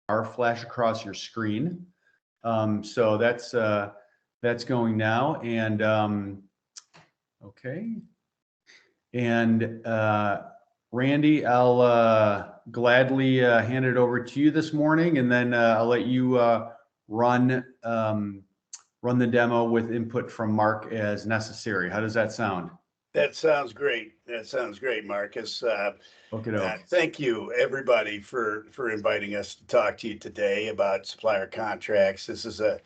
flash across your screen. So that's going now, and okay. And Randy, I'll gladly hand it over to you this morning, and then I'll let you run the demo with input from Mark as necessary. How does that sound? That sounds great. That sounds great, Marcus. Okay. Thank you, everybody, for inviting us to talk to you today about supplier contracts. This is a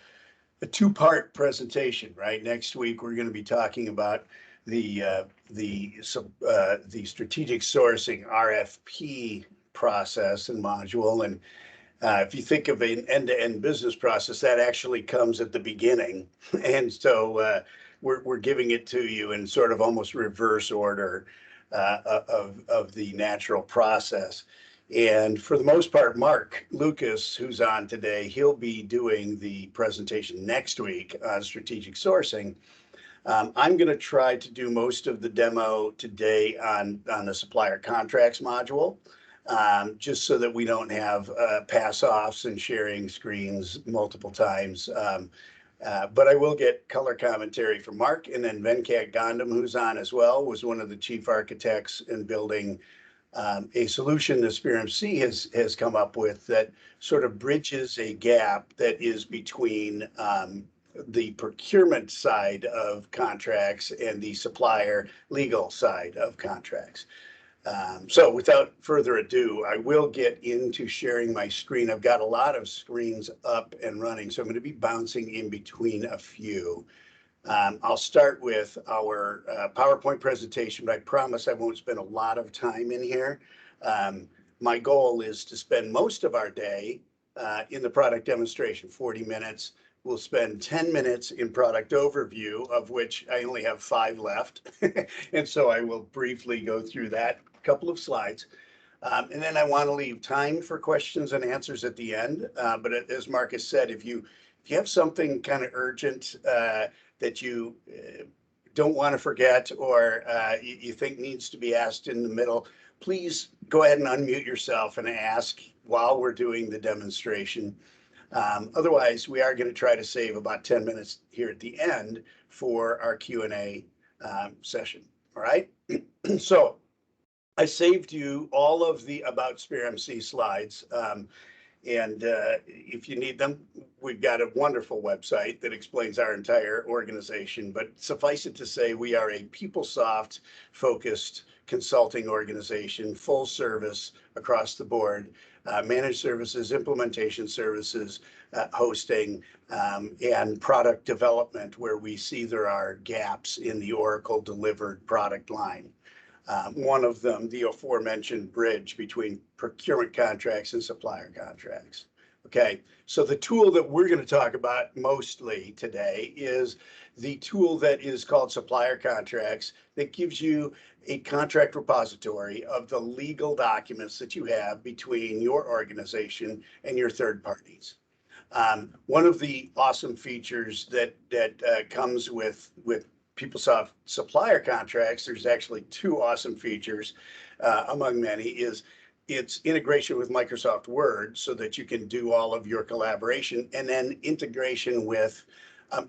two-part presentation, right? Next week, we're going to be talking about the strategic sourcing RFP process and module. And if you think of an end-to-end business process, that actually comes at the beginning. And so we're giving it to you in sort of almost reverse order of the natural process. And for the most part, Mark Lucas, who's on today, he'll be doing the presentation next week on strategic sourcing. I'm going to try to do most of the demo today on the supplier contracts module, just so that we don't have pass-offs and sharing screens multiple times. But I will get color commentary from Mark, and then Venkat Gandham, who's on as well, was one of the chief architects in building a solution that SpearMC has come up with that sort of bridges a gap that is between the procurement side of contracts and the supplier legal side of contracts. So without further ado, I will get into sharing my screen. I've got a lot of screens up and running, so I'm going to be bouncing in between a few. I'll start with our PowerPoint presentation, but I promise I won't spend a lot of time in here. My goal is to spend most of our day in the product demonstration, 40 minutes. We'll spend 10 minutes in product overview, of which I only have 5 left. And so I will briefly go through that couple of slides. And then I want to leave time for questions and answers at the end. But as Marcus said, if you have something kind of urgent that you don't want to forget, or you think needs to be asked in the middle, please go ahead and unmute yourself and ask while we're doing the demonstration. Otherwise, we are going to try to save about 10 minutes here at the end for our Q&A session. All right. So I saved you all of the About SpearMC slides. And if you need them, we've got a wonderful website that explains our entire organization. But suffice it to say, we are a PeopleSoft focused consulting organization, full service across the board, managed services, implementation services, hosting, and product development, where we see there are gaps in the Oracle delivered product line. One of them, the aforementioned bridge between procurement contracts and supplier contracts. Okay, so the tool that we're going to talk about mostly today is the tool that is called Supplier Contracts, that gives you a contract repository of the legal documents that you have between your organization and your third parties. One of the awesome features that comes with PeopleSoft supplier contracts, there's actually 2 awesome features among many, is its integration with Microsoft Word, so that you can do all of your collaboration, and then integration with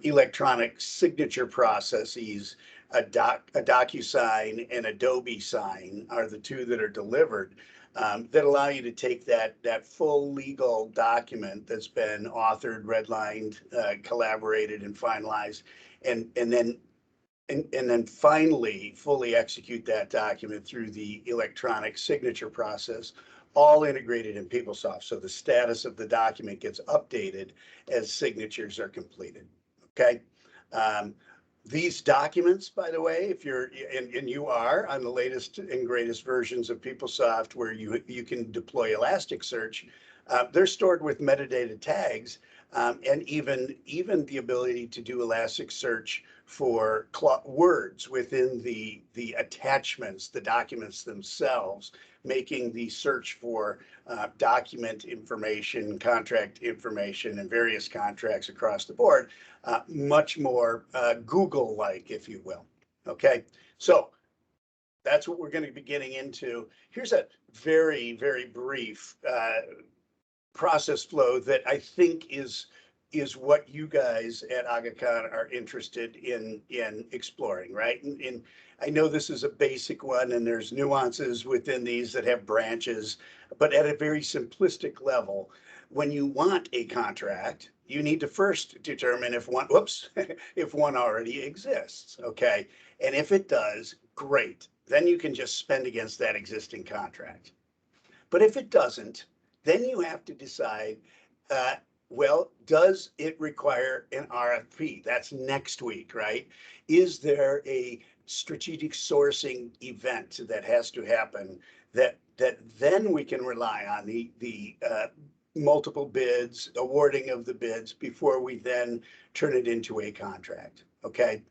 electronic signature processes. A DocuSign and Adobe Sign are the 2 that are delivered, that allow you to take that full legal document that's been authored, redlined, collaborated, and finalized, and then finally fully execute that document through the electronic signature process, all integrated in PeopleSoft. So the status of the document gets updated as signatures are completed. Okay. These documents, by the way, if you're and you are on the latest and greatest versions of PeopleSoft, where you can deploy Elasticsearch, they're stored with metadata tags, and even the ability to do Elasticsearch for words within the attachments, the documents themselves, making the search for document information, contract information, and various contracts across the board much more Google-like, if you will. Okay, so that's what we're going to be getting into. Here's a very, very brief process flow that I think is what you guys at AgaCon are interested in exploring, right? And I know this is a basic one, and there's nuances within these that have branches, but at a very simplistic level, when you want a contract, you need to first determine if one, whoops, if one already exists, okay? And if it does, great. Then you can just spend against that existing contract. But if it doesn't, then you have to decide, well, does it require an RFP? That's next week, right? Is there a strategic sourcing event that has to happen that then we can rely on the multiple bids, awarding of the bids before we then turn it into a contract, okay?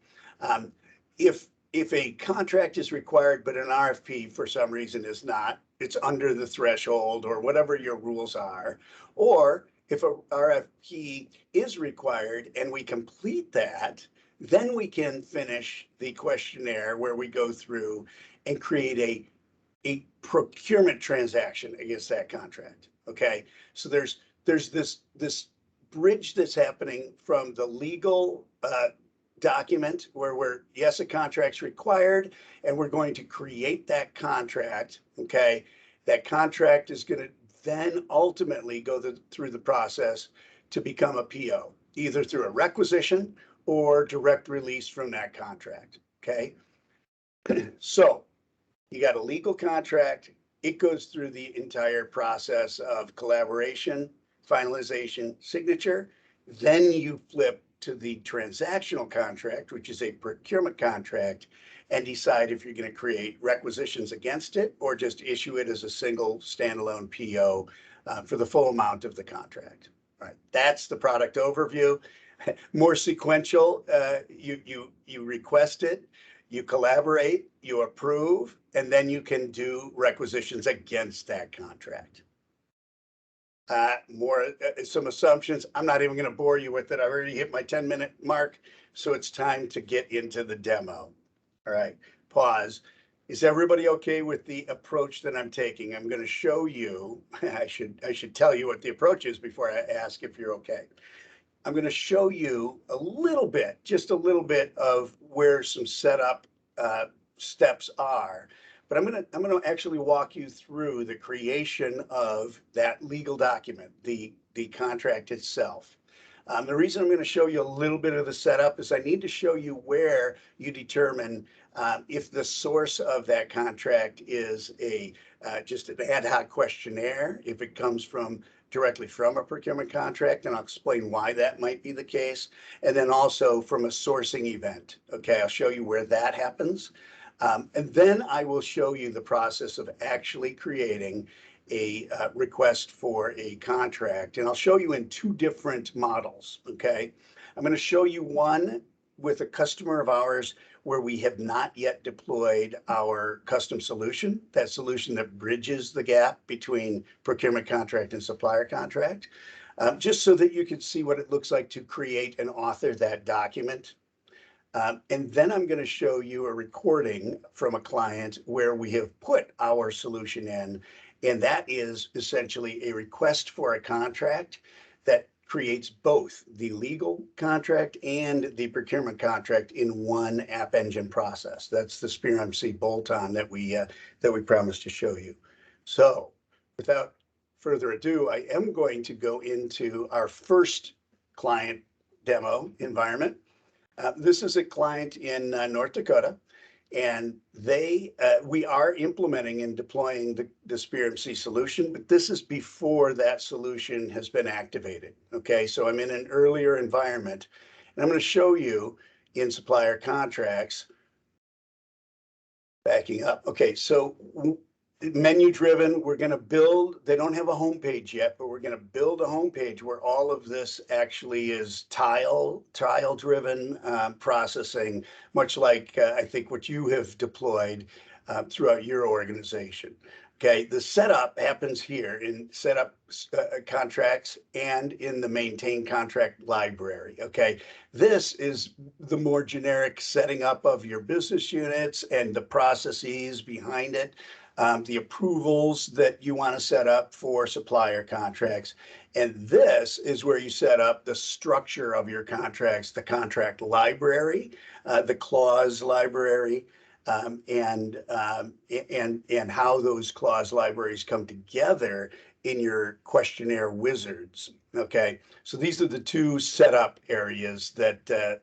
If a contract is required, but an RFP for some reason is not, it's under the threshold or whatever your rules are, or if a RFP is required and we complete that, then we can finish the questionnaire where we go through and create a procurement transaction against that contract, okay? So there's this bridge that's happening from the legal document where yes, a contract's required, and we're going to create that contract, okay? That contract is going to then ultimately go through the process to become a PO, either through a requisition or direct release from that contract, okay? So you got a legal contract, it goes through the entire process of collaboration, finalization, signature, then you flip to the transactional contract, which is a procurement contract, and decide if you're going to create requisitions against it or just issue it as a single standalone PO for the full amount of the contract. All right, that's the product overview. More sequential, you request it, you collaborate, you approve, and then you can do requisitions against that contract. Some assumptions. I'm not even going to bore you with it. I already hit my 10-minute mark, so it's time to get into the demo. All right, pause. Is everybody okay with the approach that I'm taking? I'm going to show you. I should tell you what the approach is before I ask if you're okay. I'm going to show you a little bit, just a little bit of where some setup steps are. But I'm going to actually walk you through the creation of that legal document, the contract itself. The reason I'm going to show you a little bit of the setup is I need to show you where you determine if the source of that contract is just an ad hoc questionnaire, if it comes directly from a procurement contract, and I'll explain why that might be the case, and then also from a sourcing event. Okay, I'll show you where that happens. And then I will show you the process of actually creating a request for a contract. And I'll show you in two different models, okay? I'm going to show you one with a customer of ours where we have not yet deployed our custom solution, that solution that bridges the gap between procurement contract and supplier contract, just so that you can see what it looks like to create and author that document. And then I'm going to show you a recording from a client where we have put our solution in, and that is essentially a request for a contract that creates both the legal contract and the procurement contract in one App Engine process. That's the SpearMC bolt-on that we promised to show you. So without further ado, I am going to go into our first client demo environment. This is a client in North Dakota, and we are implementing and deploying the SpearMC solution, but this is before that solution has been activated. Okay, so I'm in an earlier environment, and I'm going to show you in supplier contracts. Backing up. Okay, so menu driven, we're going to build, they don't have a homepage yet, but we're going to build a homepage where all of this actually is tile driven processing, much like I think what you have deployed throughout your organization. Okay, the setup happens here in setup contracts and in the maintain contract library. Okay, this is the more generic setting up of your business units and the processes behind it. the approvals that you want to set up for supplier contracts. And this is where you set up the structure of your contracts, the contract library, the clause library, and how those clause libraries come together in your questionnaire wizards. Okay, so these are the two setup areas that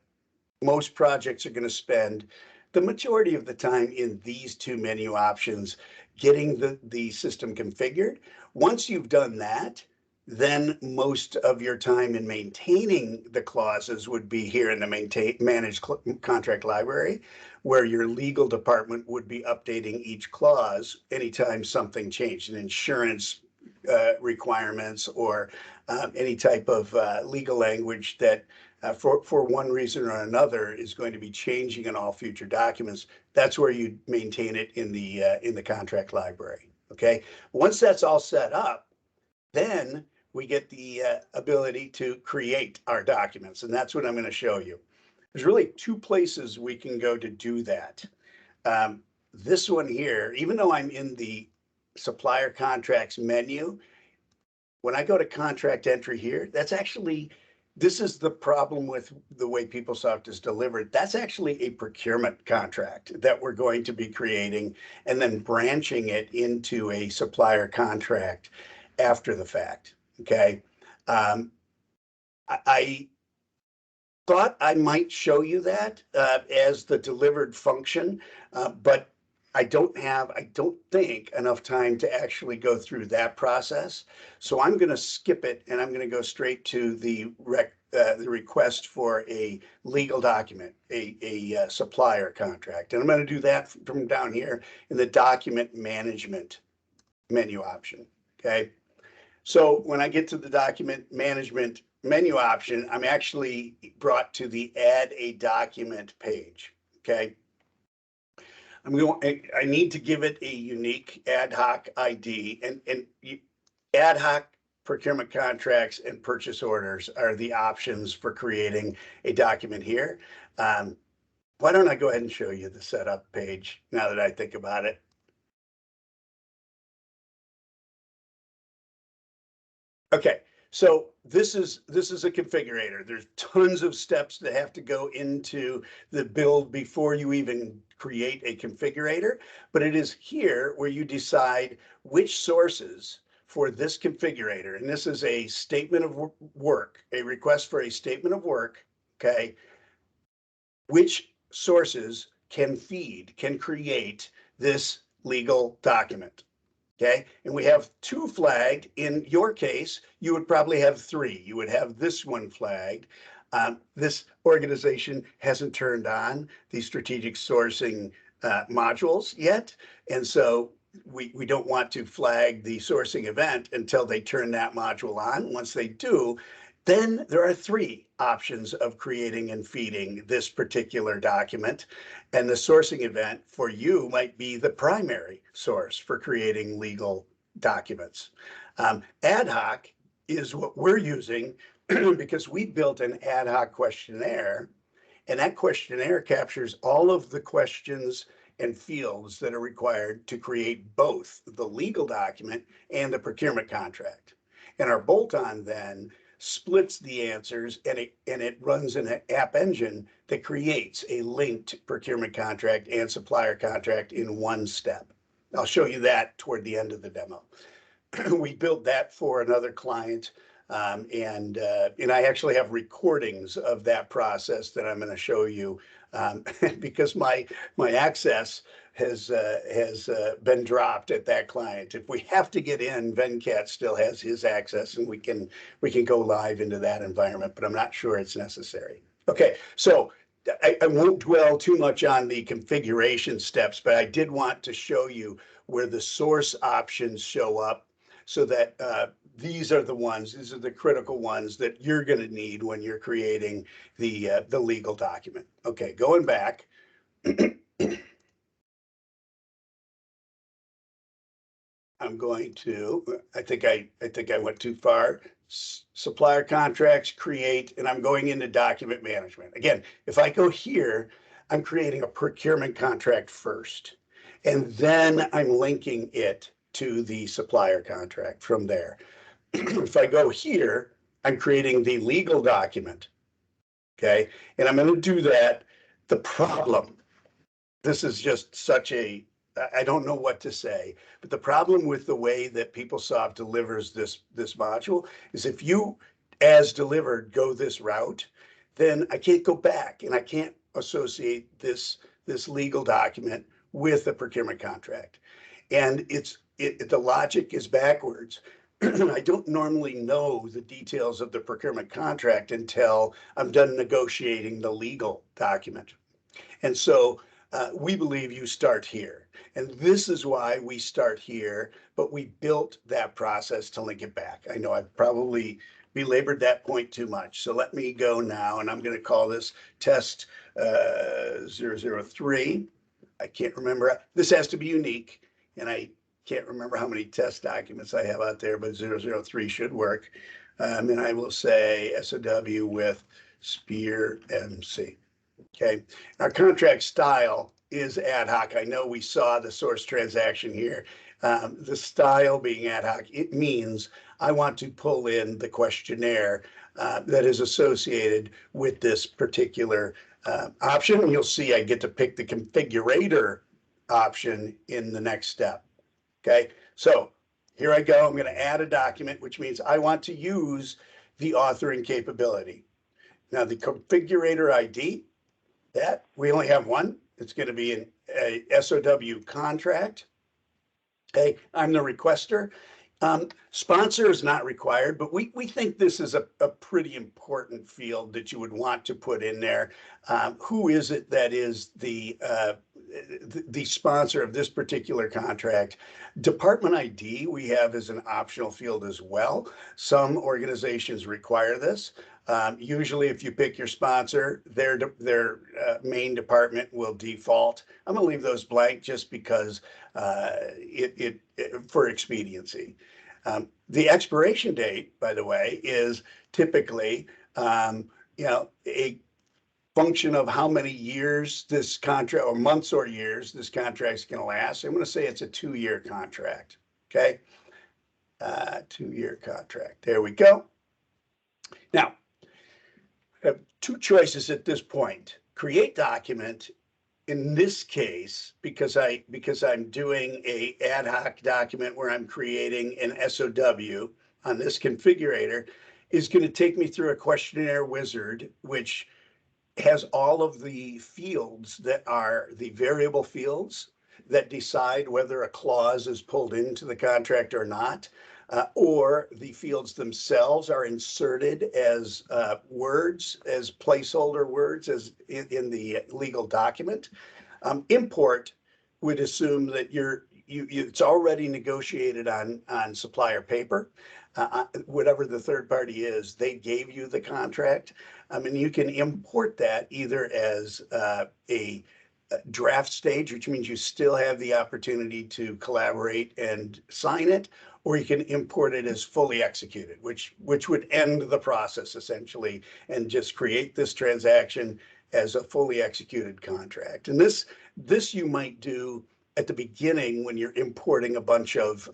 most projects are going to spend the majority of the time in these two menu options, getting the system configured. Once you've done that, then most of your time in maintaining the clauses would be here in the managed contract library, where your legal department would be updating each clause anytime something changed, an insurance requirements or any type of legal language that for one reason or another is going to be changing in all future documents. That's where you maintain it in the contract library. Okay, once that's all set up, then we get the ability to create our documents, and that's what I'm going to show you. There's really two places we can go to do that. This one here, even though I'm in the supplier contracts menu, when I go to contract entry here, this is the problem with the way PeopleSoft is delivered. That's actually a procurement contract that we're going to be creating and then branching it into a supplier contract after the fact. Okay. I thought I might show you that as the delivered function, but I don't think, enough time to actually go through that process. So I'm going to skip it, and I'm going to go straight to the request for a legal document, a supplier contract. And I'm going to do that from down here in the document management menu option. Okay. So when I get to the document management menu option, I'm actually brought to the add a document page. Okay. I need to give it a unique ad hoc ID, and ad hoc procurement contracts and purchase orders are the options for creating a document here. Why don't I go ahead and show you the setup page now that I think about it? Okay, so this is a configurator. There's tons of steps that have to go into the build before you even create a configurator, but it is here where you decide which sources for this configurator, and this is a statement of work, a request for a statement of work, okay, which sources can create this legal document. Okay, and we have two flagged. In your case, you would probably have three. You would have this one flagged. This organization hasn't turned on the strategic sourcing modules yet, and so we don't want to flag the sourcing event until they turn that module on. Once they do, then there are three options of creating and feeding this particular document. And the sourcing event for you might be the primary source for creating legal documents. Ad hoc is what we're using because we built an ad hoc questionnaire, and that questionnaire captures all of the questions and fields that are required to create both the legal document and the procurement contract. And our bolt-on then splits the answers, and it runs an app engine that creates a linked procurement contract and supplier contract in one step. I'll show you that toward the end of the demo. We built that for another client, and I actually have recordings of that process that I'm going to show you because my access has been dropped at that client. If we have to get in, Venkat still has his access, and we can go live into that environment, but I'm not sure it's necessary. Okay, so I won't dwell too much on the configuration steps, but I did want to show you where the source options show up, so that these are the critical ones that you're going to need when you're creating the legal document. Okay, going back. I'm going to, I think I went too far. Supplier contracts, create, and I'm going into document management. Again, if I go here, I'm creating a procurement contract first. And then I'm linking it to the supplier contract from there. If I go here, I'm creating the legal document. Okay, and I'm going to do that. The problem, this is just such a, I don't know what to say, but the problem with the way that PeopleSoft delivers this module is if you, as delivered, go this route, then I can't go back and I can't associate this legal document with a procurement contract. And the logic is backwards. I don't normally know the details of the procurement contract until I'm done negotiating the legal document. And so we believe you start here. And this is why we start here, but we built that process to link it back. I know I've probably belabored that point too much. So let me go now, and I'm going to call this test 003. I can't remember. This has to be unique, and I can't remember how many test documents I have out there, but 003 should work. And I will say SOW with Spear MC. Okay, our contract style is ad hoc. I know we saw the source transaction here. The style being ad hoc, it means I want to pull in the questionnaire that is associated with this particular option. And you'll see I get to pick the configurator option in the next step. Okay, so here I go. I'm going to add a document, which means I want to use the authoring capability. Now, the configurator ID, that we only have one. It's going to be a SOW contract. Okay, I'm the requester. Sponsor is not required, but we think this is a pretty important field that you would want to put in there. Who is it that is the sponsor of this particular contract? Department ID we have as an optional field as well. Some organizations require this. Usually if you pick your sponsor, their main department will default. I'm going to leave those blank just because for expediency. The expiration date, by the way, is typically a function of how many years this contract, or months or years, this contract is going to last. I'm going to say it's a 2-year contract. Okay, 2-year contract. There we go. Now, I have 2 choices at this point. Create document. In this case, because I'm doing a ad hoc document where I'm creating an SOW on this configurator, is going to take me through a questionnaire wizard, which has all of the fields that are the variable fields that decide whether a clause is pulled into the contract or not. Or the fields themselves are inserted as words, as placeholder words, as in the legal document. Import would assume that it's already negotiated on supplier paper. Whatever the third party is, they gave you the contract. And you can import that either as a draft stage, which means you still have the opportunity to collaborate and sign it, or you can import it as fully executed, which would end the process essentially and just create this transaction as a fully executed contract. And this you might do at the beginning when you're importing a bunch of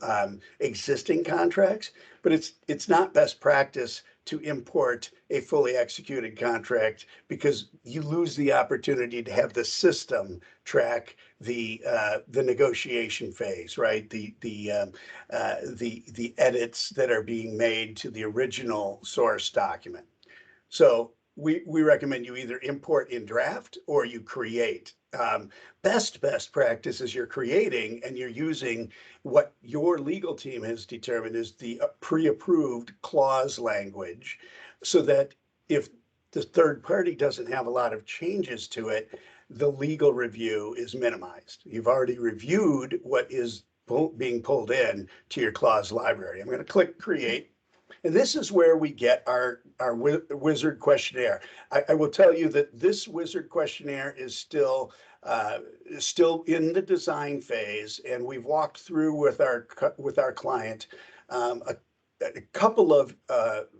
existing contracts, but it's not best practice to import a fully executed contract because you lose the opportunity to have the system track the negotiation phase, right? The edits that are being made to the original source document. So we recommend you either import in draft or you create. Best practice is you're creating and you're using what your legal team has determined is the pre-approved clause language, so that if the third party doesn't have a lot of changes to it, the legal review is minimized. You've already reviewed what is being pulled in to your clause library. I'm going to click create. And this is where we get our wizard questionnaire. I will tell you that this wizard questionnaire is still in the design phase, and we've walked through with our client a couple of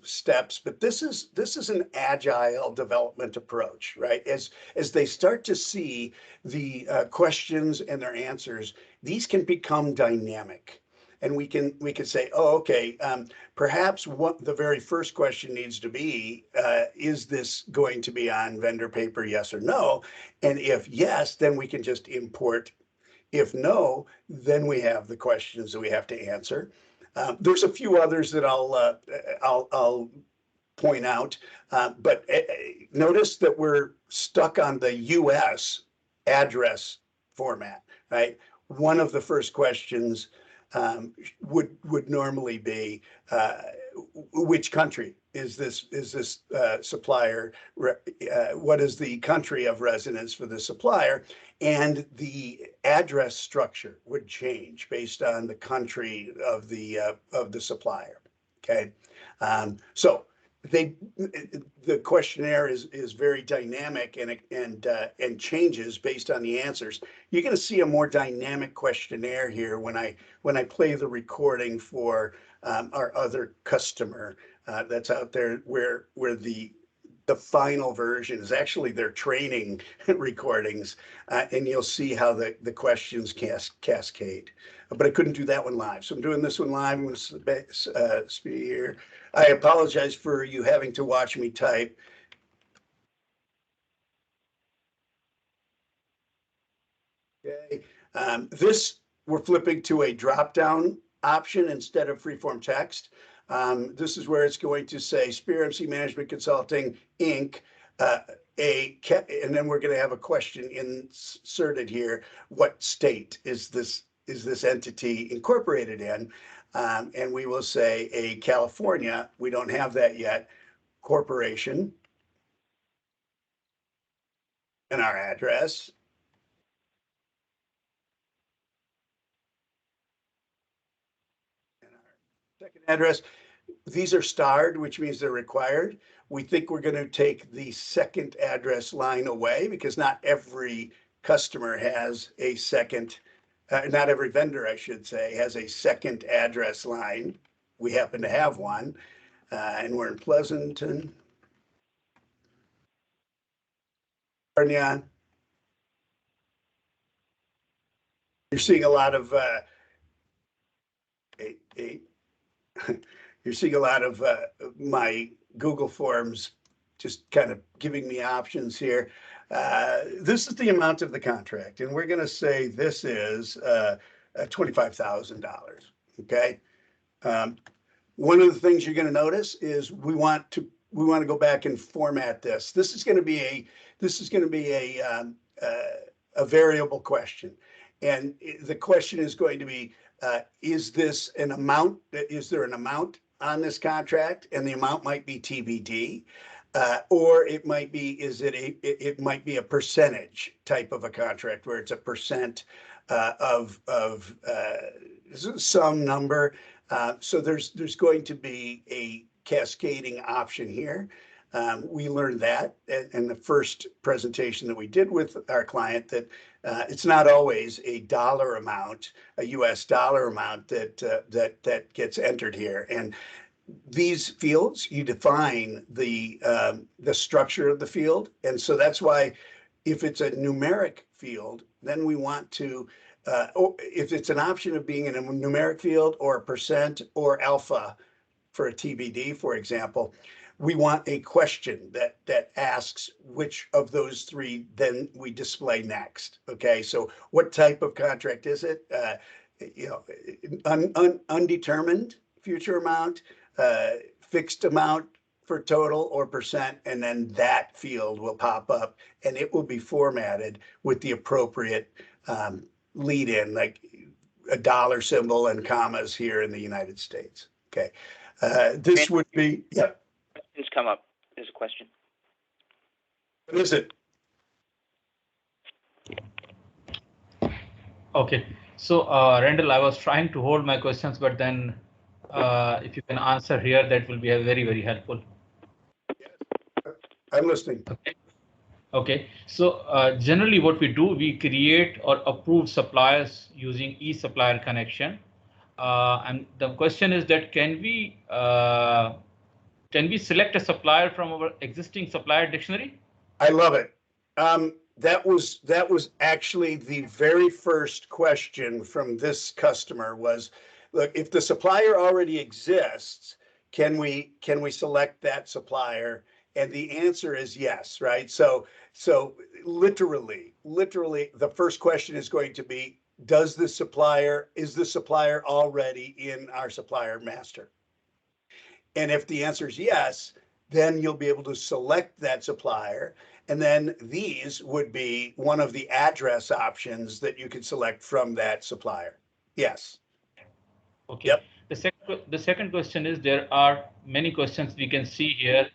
steps, but this is an agile development approach, right? As they start to see the questions and their answers, these can become dynamic. And we can say, oh, okay, perhaps what the very first question needs to be, is this going to be on vendor paper, yes or no? And if yes, then we can just import. If no, then we have the questions that we have to answer. There's a few others that I'll point out, but notice that we're stuck on the US address format, right? One of the first questions would normally be, which country is this supplier? What is the country of residence for the supplier? And the address structure would change based on the country of the supplier. Okay, so the questionnaire is very dynamic and changes based on the answers. You're going to see a more dynamic questionnaire here when I play the recording for our other customer that's out there, where the final version is actually their training recordings, and you'll see how the questions cascade. But I couldn't do that one live, so I'm doing this one live. I'm going to speak here. I apologize for you having to watch me type. Okay, this we're flipping to a drop-down option instead of freeform text. This is where it's going to say Supplier Management Consulting, Inc., and then we're going to have a question inserted here. What state is this entity incorporated in? And we will say a California. We don't have that yet. Corporation and our address. And our second address. These are starred, which means they're required. We think we're going to take the second address line away because not every customer has a second, not every vendor, I should say, has a second address line. We happen to have one, and we're in Pleasanton, California. You're seeing a lot of you're seeing a lot of my Google Forms just kind of giving me options here. This is the amount of the contract, and we're going to say this is $25,000. Okay. One of the things you're going to notice is we want to go back and format this. This is going to be a variable question, and the question is going to be, is this an amount? Is there an amount on this contract? And the amount might be TBD, or it might be, it might be a percentage type of a contract where it's a percent of some number. So there's going to be a cascading option here. We learned that in the first presentation that we did with our client, that it's not always a dollar amount, a US dollar amount that gets entered here. And these fields, you define the structure of the field. And so that's why if it's a numeric field, then we want to, or if it's an option of being in a numeric field or a percent or alpha for a TBD, for example, we want a question that asks which of those three then we display next. Okay, so what type of contract is it? Undetermined future amount, fixed amount for total, or percent, and then that field will pop up and it will be formatted with the appropriate lead in, like a dollar symbol and commas here in the United States. Okay, this would be, yep. Questions come up. There's a question. What is it? Okay, so Randall, I was trying to hold my questions, but then if you can answer here, that will be very, very helpful. I'm listening. Okay, so generally what we do, we create or approve suppliers using eSupplier connection. And the question is that can we select a supplier from our existing supplier dictionary? I love it. That was actually the very first question from this customer was, look, if the supplier already exists, can we select that supplier? And the answer is yes, right? So literally, the first question is going to be, is the supplier already in our supplier master? And if the answer is yes, then you'll be able to select that supplier. And then these would be one of the address options that you could select from that supplier. Yes. Okay. Yep. The second question is, there are many questions we can see here.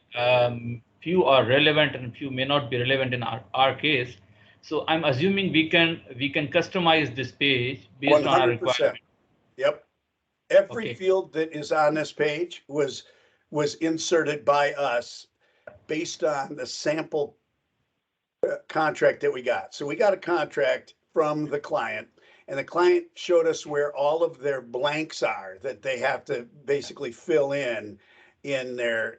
Few are relevant and few may not be relevant in our case. So I'm assuming we can customize this page based on our 100%. requirement. Yep. Every Okay. field that is on this page was inserted by us based on the sample contract that we got. So we got a contract from the client, and the client showed us where all of their blanks are that they have to basically fill in their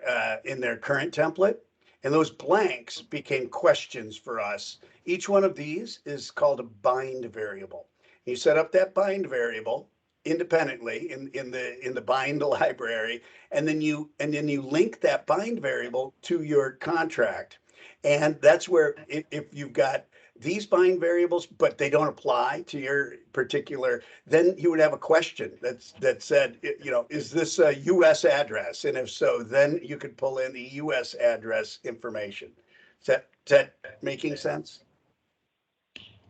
current template. And those blanks became questions for us. Each one of these is called a bind variable. You set up that bind variable independently in the bind library, and then you link that bind variable to your contract. And that's where if you've got these bind variables, but they don't apply to your particular, then you would have a question that said, is this a US address? And if so, then you could pull in the US address information. Is that making sense?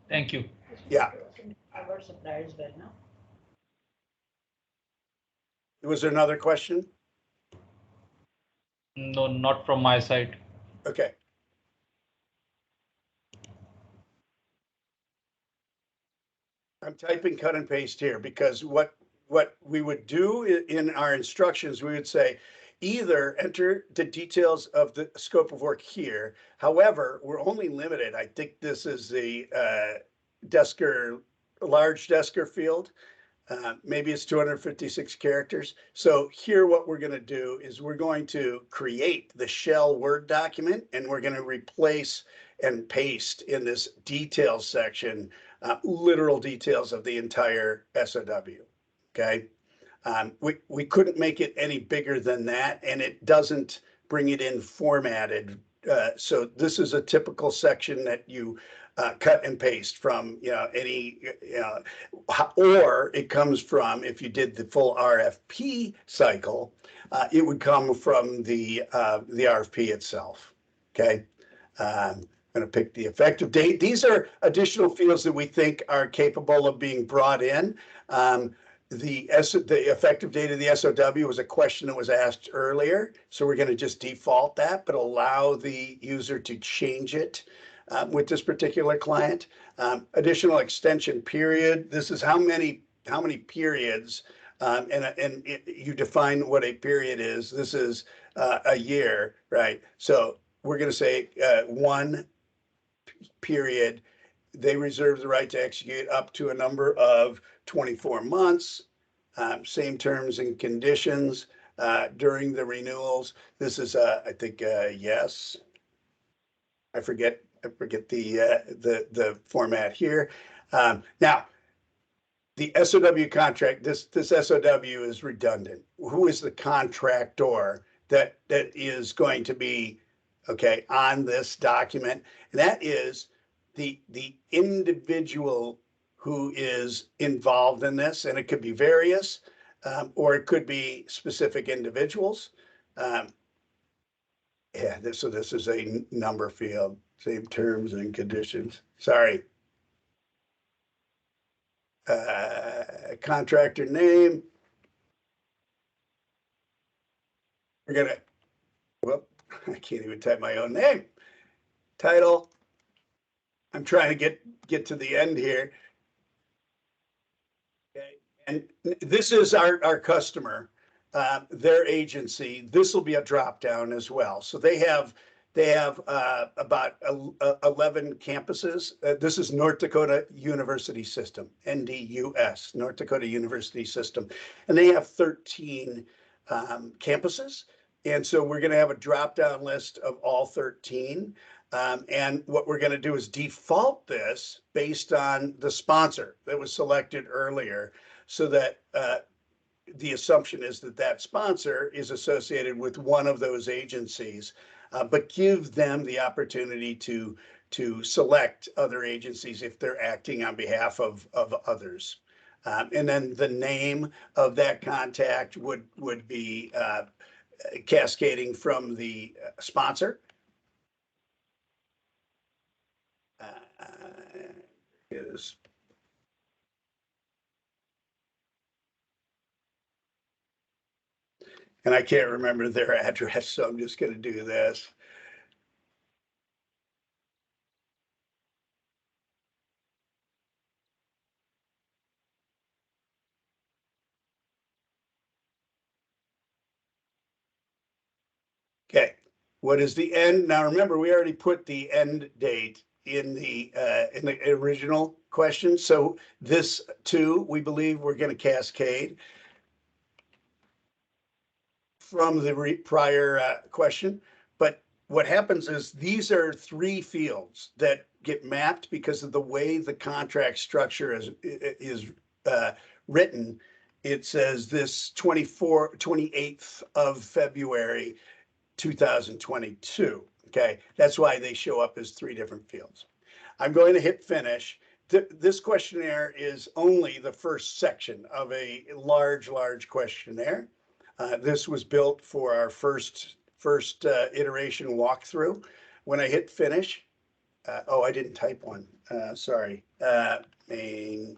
Thank you. Yeah. Our suppliers well now. Was there another question? No, not from my side. Okay. I'm typing cut and paste here because what we would do in our instructions, we would say either enter the details of the scope of work here. However, we're only limited. I think this is the large Desker field. Maybe it's 256 characters. So here what we're going to do is we're going to create the shell Word document, and we're going to replace and paste in this details section literal details of the entire SOW. Okay. We couldn't make it any bigger than that, and it doesn't bring it in formatted. So this is a typical section that you cut and paste from, any, or it comes from, if you did the full RFP cycle, it would come from the RFP itself. Okay. I'm going to pick the effective date. These are additional fields that we think are capable of being brought in. The effective date of the SOW was a question that was asked earlier, so we're going to just default that, but allow the user to change it with this particular client. Additional extension period. This is how many periods, and you define what a period is. This is a year, right? So we're going to say 1 period. They reserve the right to execute up to a number of 24 months, same terms and conditions during the renewals. This is, I think, yes. I forget the format here. Now, the SOW contract, this SOW is redundant. Who is the contractor that is going to be, okay, on this document? And that is the individual who is involved in this, and it could be various, or it could be specific individuals. So this is a number field, same terms and conditions. Sorry. Contractor name. We're gonna, whoop, I can't even type my own name. Title. I'm trying to get to the end here. Okay, and this is our customer, their agency. This will be a drop down as well. So they have They have about 11 campuses. This is North Dakota University System, NDUS, North Dakota University System. And they have 13 campuses. And so we're going to have a drop-down list of all 13. And what we're going to do is default this based on the sponsor that was selected earlier, so that the assumption is that that sponsor is associated with one of those agencies, but give them the opportunity to select other agencies if they're acting on behalf of others. And then the name of that contact would be cascading from the sponsor. Is and I can't remember their address, so I'm just going to do this. Okay, what is the end? Now remember, we already put the end date in the original question. So this too, we believe we're going to cascade from the prior question. But what happens is these are 3 fields that get mapped because of the way the contract structure is written. It says this 28th of February 2022. Okay, that's why they show up as 3 different fields. I'm going to hit finish. This questionnaire is only the first section of a large questionnaire. This was built for our first iteration walkthrough. When I hit finish, oh, I didn't type one. Sorry. Again,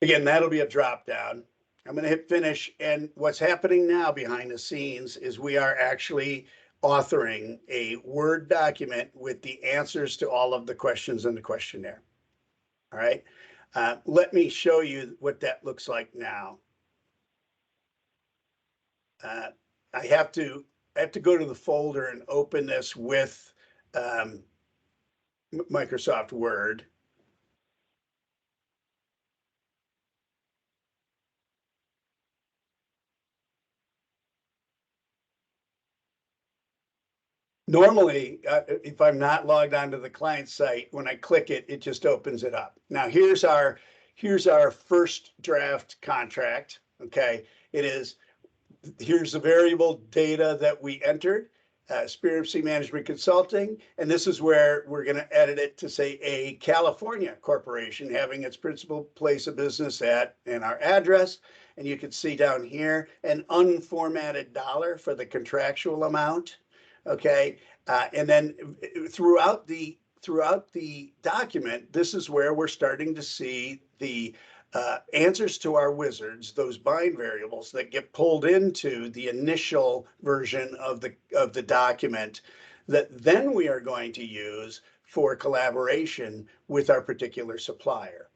that'll be a drop down. I'm going to hit finish, and what's happening now behind the scenes is we are actually authoring a Word document with the answers to all of the questions in the questionnaire. All right. Let me show you what that looks like now. I have to go to the folder and open this with Microsoft Word. Normally, if I'm not logged onto the client site, when I click it, it just opens it up. Now here's our first draft contract. Okay, here's the variable data that we entered, Spirit of Sea Management Consulting, and this is where we're going to edit it to say a California corporation having its principal place of business at, and our address. And you can see down here an unformatted dollar for the contractual amount. Okay, and then throughout the document, this is where we're starting to see the answers to our wizards, those bind variables that get pulled into the initial version of the document that then we are going to use for collaboration with our particular supplier.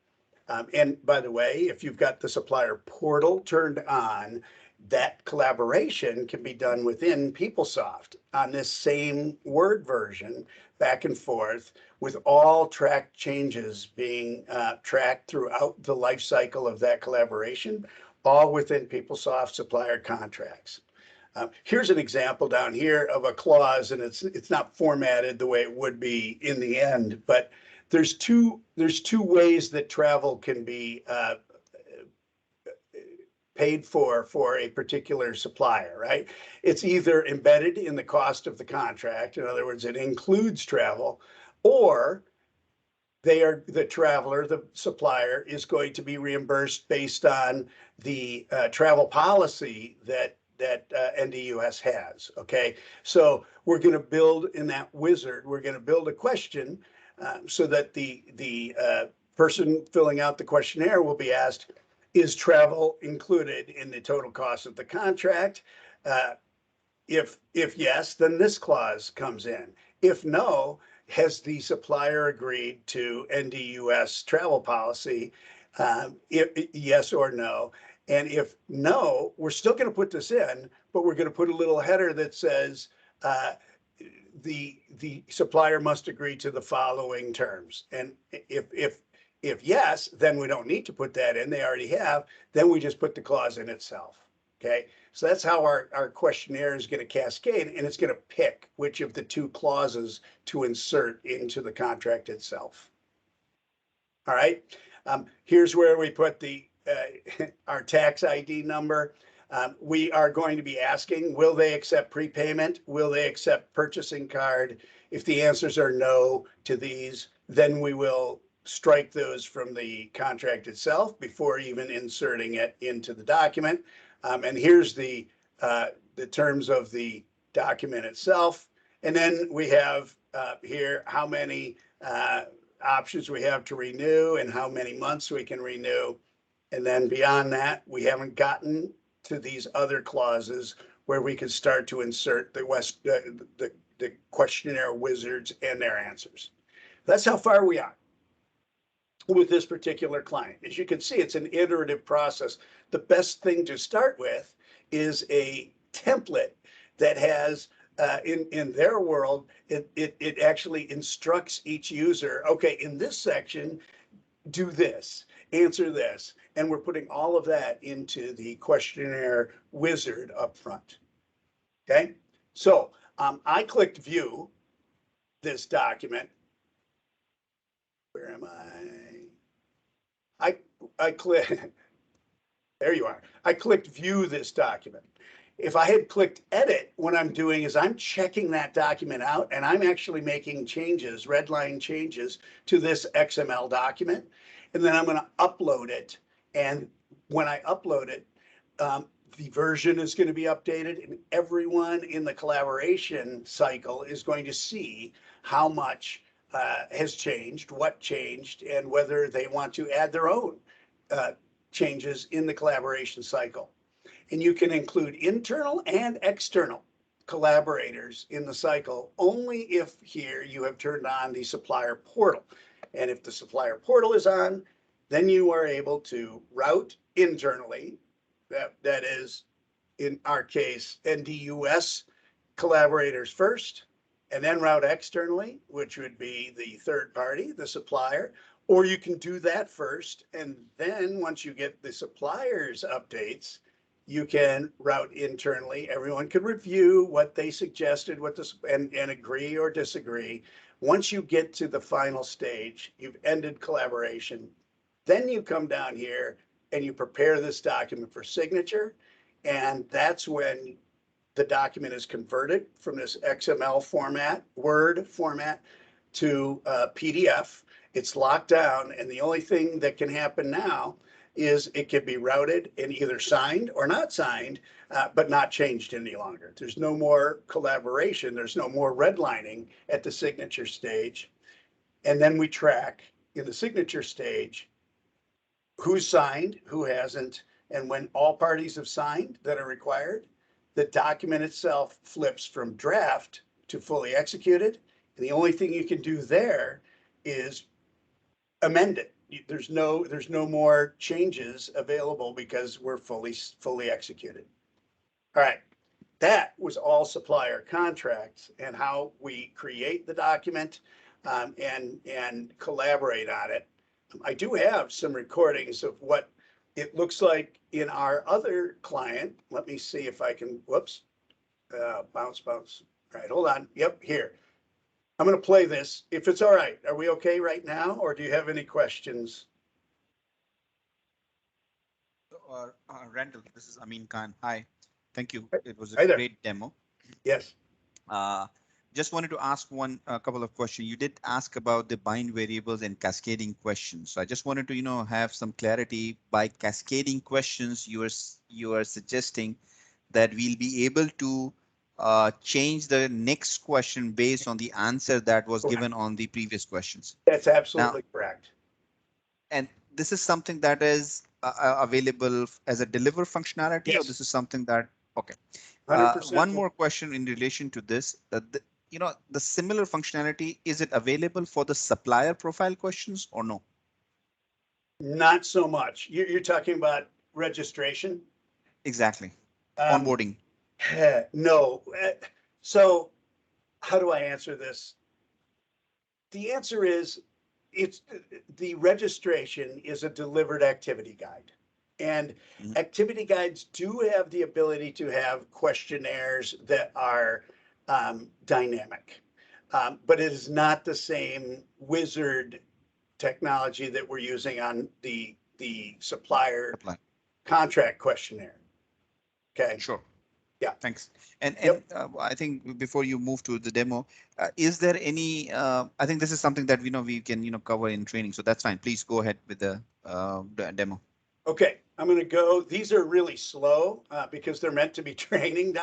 And by the way, if you've got the supplier portal turned on, that collaboration can be done within PeopleSoft on this same Word version, back and forth, with all track changes being tracked throughout the life cycle of that collaboration, all within PeopleSoft supplier contracts. Here's an example down here of a clause, and it's not formatted the way it would be in the end, but there's two ways that travel can be paid for a particular supplier, right? It's either embedded in the cost of the contract. In other words, it includes travel, or the traveler, the supplier, is going to be reimbursed based on the travel policy that NDUS has. Okay, so we're going to build in that wizard. We're going to build a question so that the person filling out the questionnaire will be asked, is travel included in the total cost of the contract? If yes, then this clause comes in. If no, has the supplier agreed to NDUS travel policy? If yes or no. And if no, we're still going to put this in, but we're going to put a little header that says the supplier must agree to the following terms. And if yes, then we don't need to put that in. They already have. Then we just put the clause in itself. Okay, so that's how our questionnaire is going to cascade, and it's going to pick which of the two clauses to insert into the contract itself. All right, here's where we put the our tax ID number. We are going to be asking, will they accept prepayment? Will they accept purchasing card? If the answers are no to these, then we will strike those from the contract itself before even inserting it into the document. And here's the terms of the document itself. And then we have here how many options we have to renew and how many months we can renew. And then beyond that, we haven't gotten to these other clauses where we can start to insert the questionnaire wizards and their answers. That's how far we are with this particular client. As you can see, it's an iterative process. The best thing to start with is a template that has, in their world, it actually instructs each user, okay, in this section, do this, answer this. And we're putting all of that into the questionnaire wizard up front. Okay, so I clicked view this document. Where am I click, there you are. I clicked view this document. If I had clicked edit, what I'm doing is I'm checking that document out and I'm actually making changes, red line changes to this XML document. And then I'm going to upload it. And when I upload it, the version is going to be updated and everyone in the collaboration cycle is going to see how much has changed, what changed, and whether they want to add their own changes in the collaboration cycle. And you can include internal and external collaborators in the cycle only if here you have turned on the supplier portal. And if the supplier portal is on, then you are able to route internally. That is, in our case, NDUS collaborators first, and then route externally, which would be the third party, the supplier. Or you can do that first, and then once you get the supplier's updates, you can route internally. Everyone can review what they suggested, and agree or disagree. Once you get to the final stage, you've ended collaboration. Then you come down here and you prepare this document for signature. And that's when the document is converted from this XML format, Word format, to PDF. It's locked down. And the only thing that can happen now is it can be routed and either signed or not signed, but not changed any longer. There's no more collaboration. There's no more redlining at the signature stage. And then we track in the signature stage who's signed, who hasn't, and when all parties have signed that are required, the document itself flips from draft to fully executed. And the only thing you can do there is amend it. There's no more changes available because we're fully executed. All right, that was all supplier contracts and how we create the document and collaborate on it. I do have some recordings of what it looks like in our other client. Let me see if I can, whoops, bounce. All right, hold on. Yep, here. I'm going to play this. If it's all right, are we okay right now? Or do you have any questions? Randall, this is Amin Khan. Hi, thank you. It was Hi a there. great demo. Yes. Just wanted to ask a couple of questions. You did ask about the bind variables and cascading questions. So I just wanted to, have some clarity. By cascading questions, you are suggesting that we'll be able to change the next question based on the answer that was given on the previous questions. That's absolutely correct. And this is something that is available as a deliver functionality, Yes. or this is something that, okay. 100%. One more question in relation to this, the similar functionality, is it available for the supplier profile questions or no? Not so much. You're talking about registration. Exactly. Um, Onboarding. No. So how do I answer this? The answer is it's the registration is a delivered activity guide. And Mhm. activity guides do have the ability to have questionnaires that are dynamic. But it is not the same wizard technology that we're using on the supplier Apply. contract questionnaire. Okay. Sure. Yeah. Thanks. And Yep. I think before you move to the demo, is there any? I think this is something that we can cover in training, so that's fine. Please go ahead with the demo. Okay, I'm going to go. These are really slow because they're meant to be training.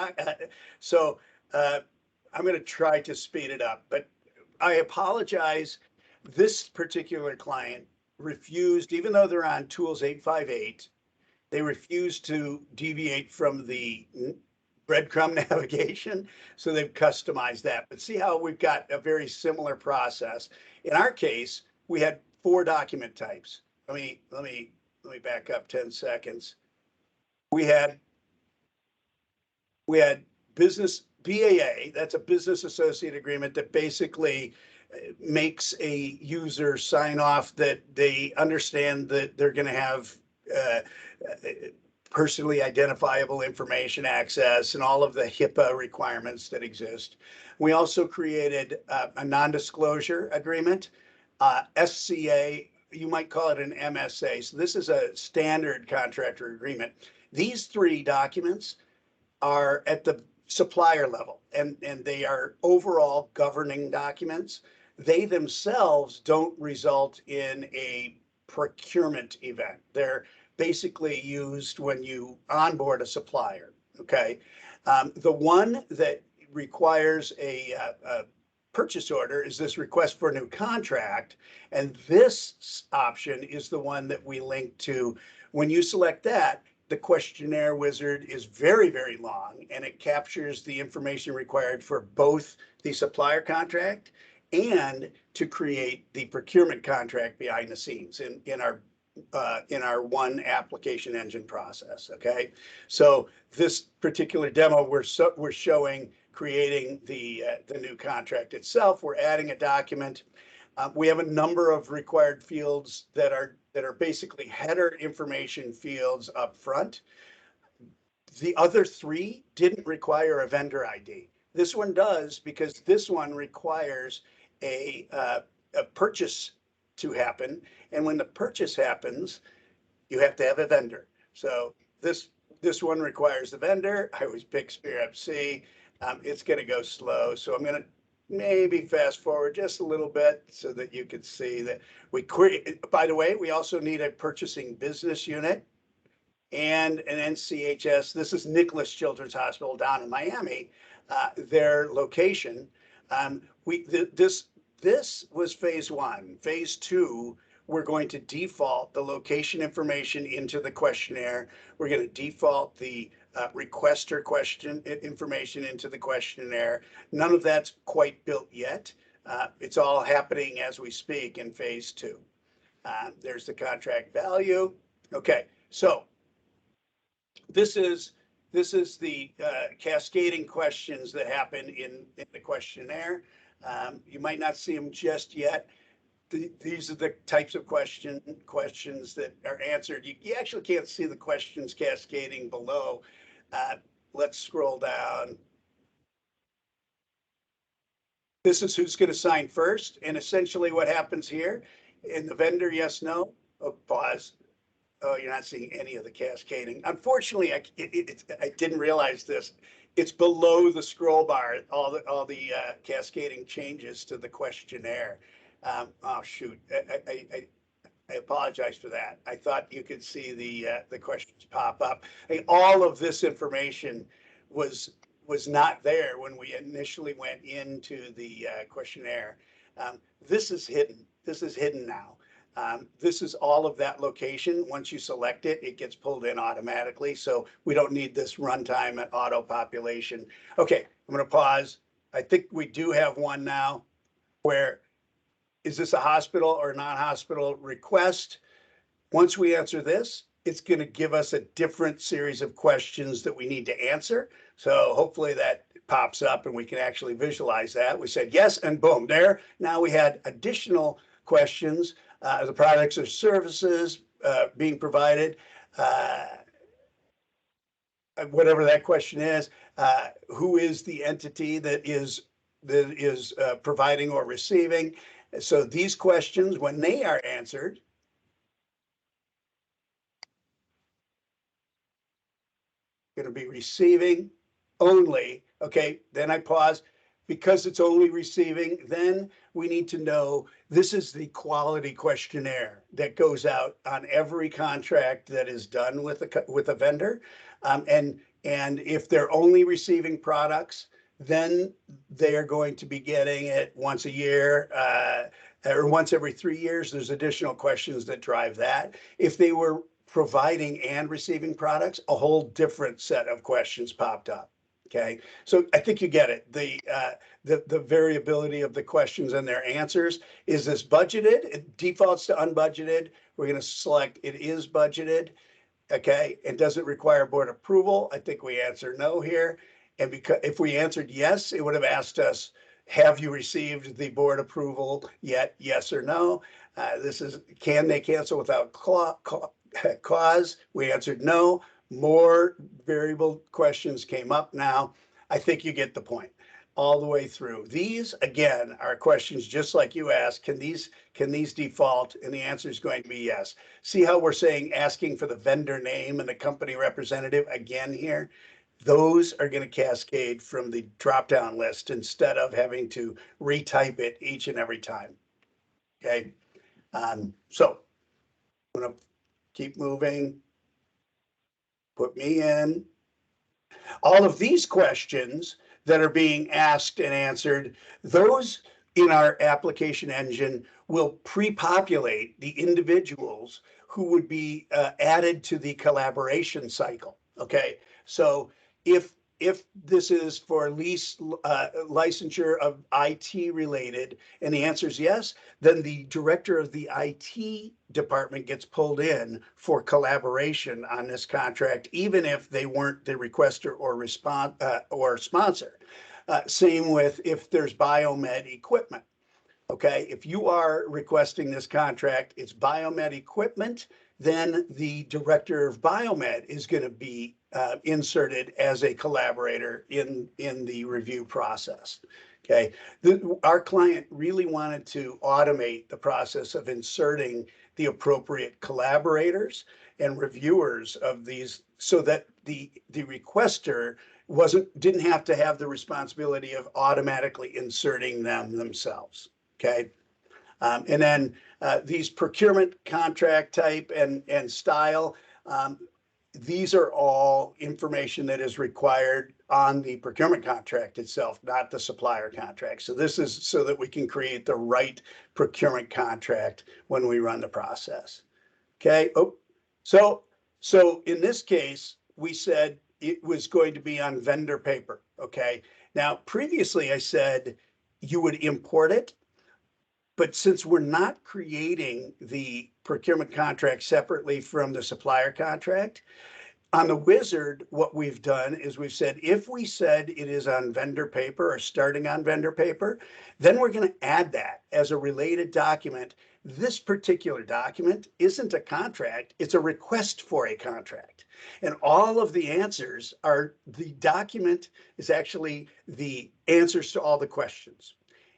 So I'm going to try to speed it up, but I apologize. This particular client refused, even though they're on Tools 858, they refused to deviate from the breadcrumb navigation. So they've customized that. But see how we've got a very similar process. In our case, we had 4 document types. Let me back up 10 seconds. We had business BAA, that's a business associate agreement that basically makes a user sign off that they understand that they're going to have personally identifiable information access and all of the HIPAA requirements that exist. We also created a non-disclosure agreement, SCA, you might call it an MSA. So this is a standard contractor agreement. These 3 documents are at the supplier level and they are overall governing documents. They themselves don't result in a procurement event. They're basically used when you onboard a supplier. Okay. The one that requires a purchase order is this request for a new contract. And this option is the one that we link to. When you select that, the questionnaire wizard is very, very long and it captures the information required for both the supplier contract and to create the procurement contract behind the scenes in our one application engine process. Okay, so this particular demo we're showing creating the new contract itself. We're adding a document. We have a number of required fields that are basically header information fields up front. The other 3 didn't require a vendor ID. This one does because this one requires a purchase to happen. And when the purchase happens, you have to have a vendor. So this one requires the vendor. I always pick Spear FC. It's going to go slow. So I'm going to maybe fast forward just a little bit so that you can see that we create. By the way, we also need a purchasing business unit and an NCHS. This is Nicholas Children's Hospital down in Miami, their location. This was phase 1. Phase 2, we're going to default the location information into the questionnaire. We're going to default the requester question information into the questionnaire. None of that's quite built yet. It's all happening as we speak in phase 2. There's the contract value. Okay, so this is the cascading questions that happen in the questionnaire. You might not see them just yet. These are the types of questions that are answered. You actually can't see the questions cascading below. Let's scroll down. This is who's going to sign first. And essentially what happens here in the vendor, yes, no. Oh, pause. Oh, you're not seeing any of the cascading. Unfortunately, I didn't realize this. It's below the scroll bar, all the cascading changes to the questionnaire. Oh, shoot. I apologize for that. I thought you could see the questions pop up. All of this information was not there when we initially went into the questionnaire. This is hidden. This is hidden now. This is all of that location. Once you select it, it gets pulled in automatically. So we don't need this runtime and auto population. Okay, I'm going to pause. I think we do have one now where is this a hospital or non-hospital request? Once we answer this, it's going to give us a different series of questions that we need to answer. So hopefully that pops up and we can actually visualize that. We said yes, and boom, there. Now we had additional questions, the products or services being provided, whatever that question is, who is the entity that is providing or receiving. So these questions, when they are answered, going to be receiving only. Okay, then I pause. Because it's only receiving, then we need to know this is the quality questionnaire that goes out on every contract that is done with a vendor. And if they're only receiving products, then they are going to be getting it once a year or once every 3 years. There's additional questions that drive that. If they were providing and receiving products, a whole different set of questions popped up. Okay, so I think you get it. The variability of the questions and their answers. Is this budgeted? It defaults to unbudgeted. We're going to select it is budgeted. Okay, and does it require board approval? I think we answer no here. And because if we answered yes, it would have asked us, have you received the board approval yet? Yes or no. This is, can they cancel without cause? We answered no. More variable questions came up now. I think you get the point all the way through. These, again, are questions just like you asked. Can these default? And the answer is going to be yes. See how we're saying asking for the vendor name and the company representative again here? Those are going to cascade from the drop-down list instead of having to retype it each and every time. Okay, so I'm going to keep moving. Put me in. All of these questions that are being asked and answered, those in our application engine will pre-populate the individuals who would be added to the collaboration cycle. Okay, so if this is for lease licensure of IT related, and the answer is yes, then the director of the IT department gets pulled in for collaboration on this contract, even if they weren't the requester or sponsor. Same with if there's biomed equipment. Okay, if you are requesting this contract, it's biomed equipment, then the director of biomed is going to be inserted as a collaborator in the review process. Okay, our client really wanted to automate the process of inserting the appropriate collaborators and reviewers of these, so that the requester didn't have to have the responsibility of automatically inserting them themselves. Okay, and then these procurement contract type and style, these are all information that is required on the procurement contract itself, not the supplier contract. So this is so that we can create the right procurement contract when we run the process. Okay. Oh, so in this case, we said it was going to be on vendor paper. Okay. Now, previously I said you would import it. But since we're not creating the procurement contract separately from the supplier contract, on the wizard, what we've done is we've said, if we said it is on vendor paper or starting on vendor paper, then we're going to add that as a related document. This particular document isn't a contract, it's a request for a contract. And all of the answers are, the document is actually the answers to all the questions.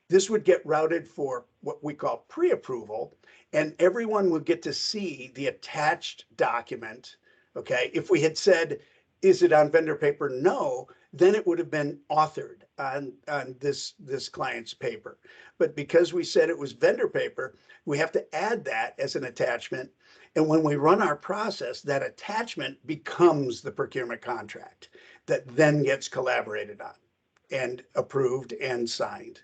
This would get routed for what we call pre-approval, and everyone would get to see the attached document. Okay, if we had said, is it on vendor paper? No, then it would have been authored on this client's paper. But because we said it was vendor paper, we have to add that as an attachment. And when we run our process, that attachment becomes the procurement contract that then gets collaborated on and approved and signed.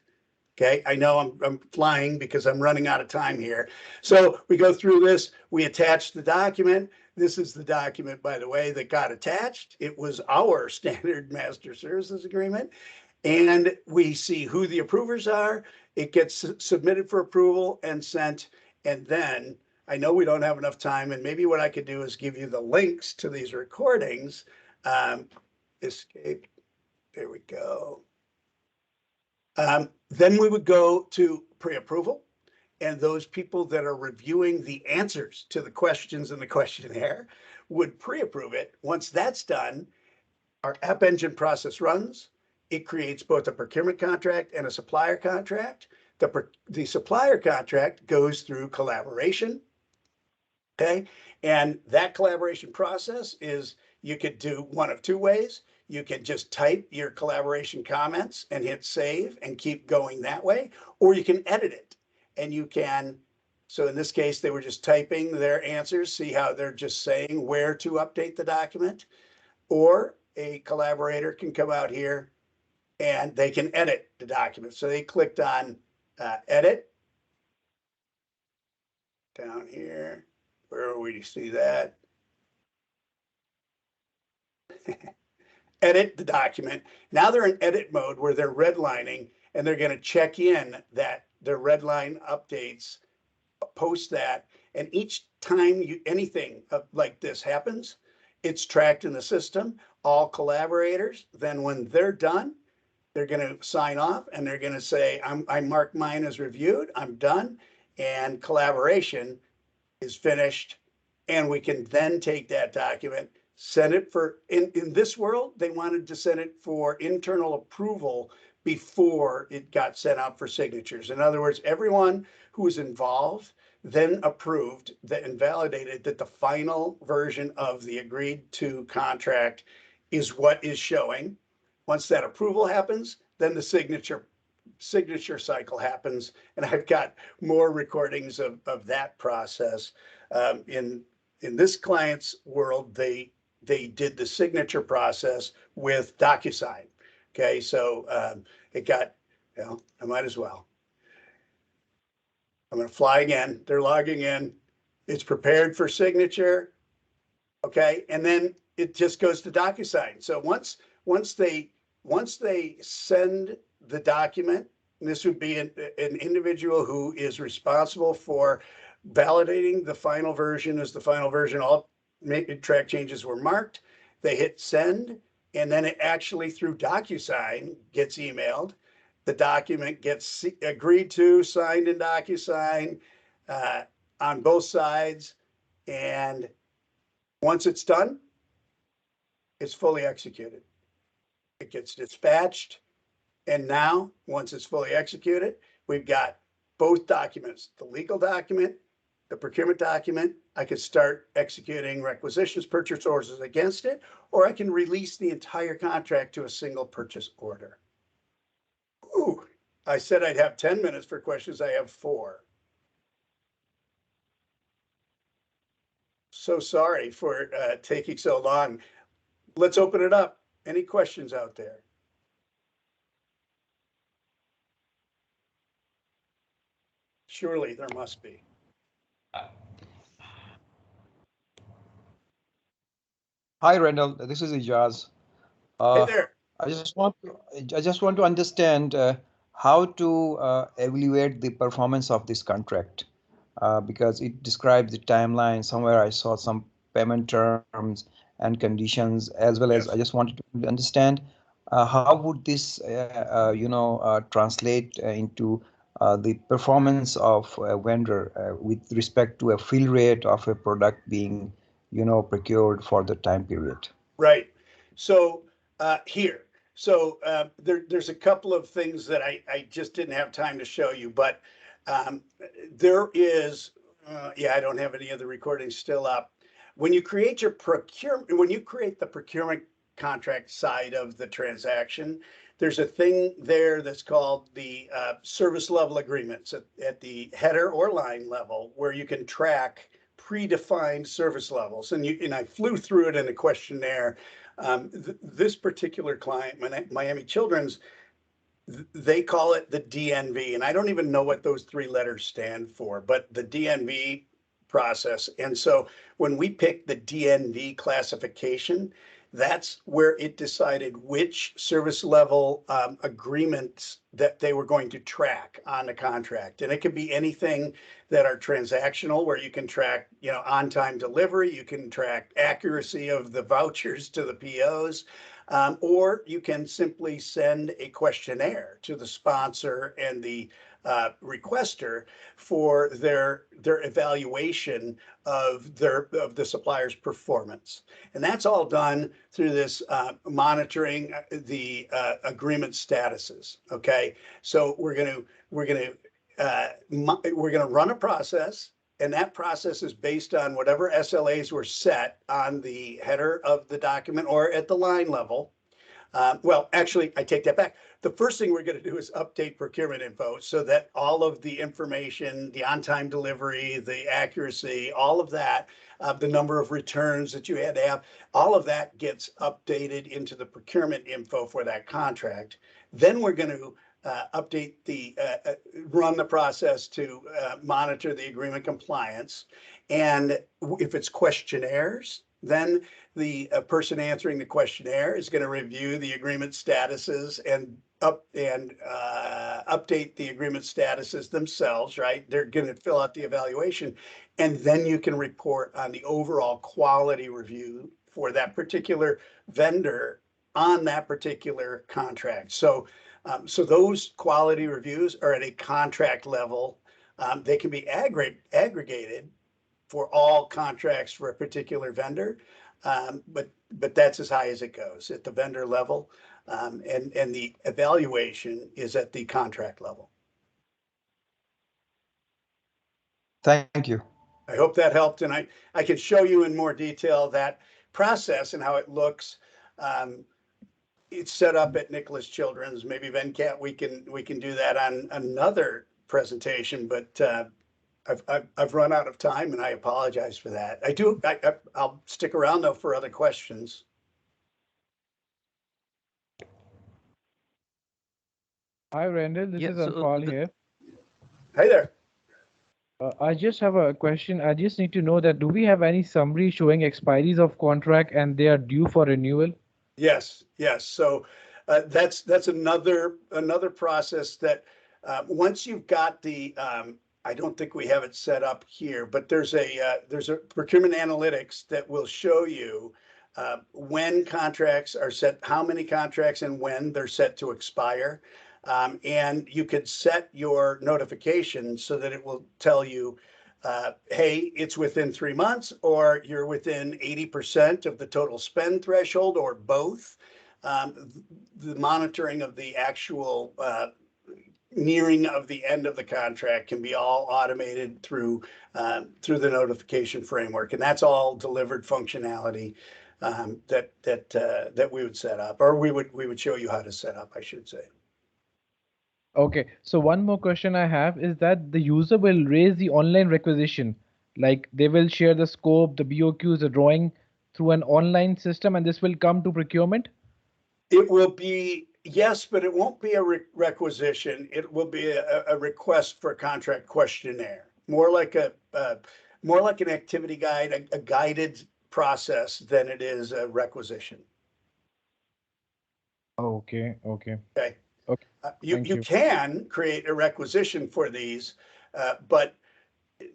Okay, I know I'm flying because I'm running out of time here. So we go through this, we attach the document. This is the document, by the way, that got attached. It was our standard master services agreement. And we see who the approvers are. It gets submitted for approval and sent. And then I know we don't have enough time, and maybe what I could do is give you the links to these recordings. Escape, there we go. Then we would go to pre-approval, and those people that are reviewing the answers to the questions in the questionnaire would pre-approve it. Once that's done, our App Engine process runs. It creates both a procurement contract and a supplier contract. The supplier contract goes through collaboration. Okay, and that collaboration process is, you could do one of two ways. You can just type your collaboration comments and hit save and keep going that way, or you can edit it. And you can, so in this case, they were just typing their answers, see how they're just saying where to update the document, or a collaborator can come out here and they can edit the document. So they clicked on edit down here. Where we see that? Edit the document. Now they're in edit mode where they're redlining, and they're going to check in that their redline updates, post that. And each time anything like this happens, it's tracked in the system. All collaborators, then when they're done, they're going to sign off and they're going to say, I mark mine as reviewed, I'm done, and collaboration is finished. And we can then take that document, send it for, in this world, they wanted to send it for internal approval before it got sent out for signatures. In other words, everyone who was involved then approved that and validated that the final version of the agreed to contract is what is showing. Once that approval happens, then the signature cycle happens. And I've got more recordings of that process. In this client's world, they did the signature process with DocuSign. Okay, so it got, well, I might as well. I'm going to fly again. They're logging in. It's prepared for signature. Okay, and then it just goes to DocuSign. So once they send the document, and this would be an individual who is responsible for validating the final version as the final version. All track changes were marked. They hit send, and then it actually through DocuSign gets emailed. The document gets agreed to, signed in DocuSign on both sides. And once it's done, it's fully executed. It gets dispatched. And now, once it's fully executed, we've got both documents, the legal document, the procurement document. I could start executing requisitions, purchase orders against it, or I can release the entire contract to a single purchase order. Ooh, I said I'd have 10 minutes for questions. I have 4. So sorry for taking so long. Let's open it up. Any questions out there? Surely there must be. Hi, Randall. This is Ijaz. Hey there. I just want to understand how to evaluate the performance of this contract because it describes the timeline. Somewhere I saw some payment terms and conditions, as well as I just wanted to understand how would this, translate into the performance of a vendor with respect to a fill rate of a product being, procured for the time period. Right. So here. So there's a couple of things that I just didn't have time to show you, but there is, I don't have any of the recordings still up. When you create your procurement, when you create the procurement contract side of the transaction, there's a thing there that's called the service level agreements at the header or line level, where you can track predefined service levels. And I flew through it in a questionnaire. This particular client, Miami Children's, they call it the DNV, and I don't even know what those 3 letters stand for, but the DNV process. And so when we pick the DNV classification, That's where it decided which service level agreements that they were going to track on the contract. And it could be anything that are transactional, where you can track, on-time delivery, you can track accuracy of the vouchers to the POs, or you can simply send a questionnaire to the sponsor and the requester for their evaluation of the supplier's performance. And that's all done through this monitoring the agreement statuses. Okay, so we're going to run a process, and that process is based on whatever SLAs were set on the header of the document or at the line level. Well, actually, I take that back. The first thing we're going to do is update procurement info so that all of the information, the on-time delivery, the accuracy, all of that, the number of returns that you had to have, all of that gets updated into the procurement info for that contract. Then we're going to update run the process to monitor the agreement compliance. And if it's questionnaires, then the person answering the questionnaire is going to review the agreement statuses and update the agreement statuses themselves, right? They're going to fill out the evaluation, and then you can report on the overall quality review for that particular vendor on that particular contract. So those quality reviews are at a contract level. They can be aggregated for all contracts for a particular vendor, but that's as high as it goes at the vendor level, and the evaluation is at the contract level. Thank you. I hope that helped, and I can show you in more detail that process and how it looks. It's set up at Nicholas Children's. Maybe Venkat, we can do that on another presentation, but I've run out of time, and I apologize for that. I'll stick around though for other questions. Hi, Randall. This is Anpal here. Hey there. I just have a question. I just need to know that do we have any summary showing expiries of contract and they are due for renewal? Yes. So that's another process that once you've got the I don't think we have it set up here, but there's a Procurement Analytics that will show you when contracts are set, how many contracts and when they're set to expire. And you could set your notification so that it will tell you, hey, it's within 3 months, or you're within 80% of the total spend threshold, or both. The monitoring of the actual nearing of the end of the contract can be all automated through the notification framework, and that's all delivered functionality that we would set up, or we would show you how to set up, I should say. Okay, so one more question I have is that the user will raise the online requisition, like they will share the scope, the BOQs, the drawing through an online system, and this will come to procurement? It will be, yes, but it won't be a requisition. It will be a request for a contract questionnaire, more like an activity guide, a guided process than it is a requisition. Okay. Okay. Okay. You can create a requisition for these, but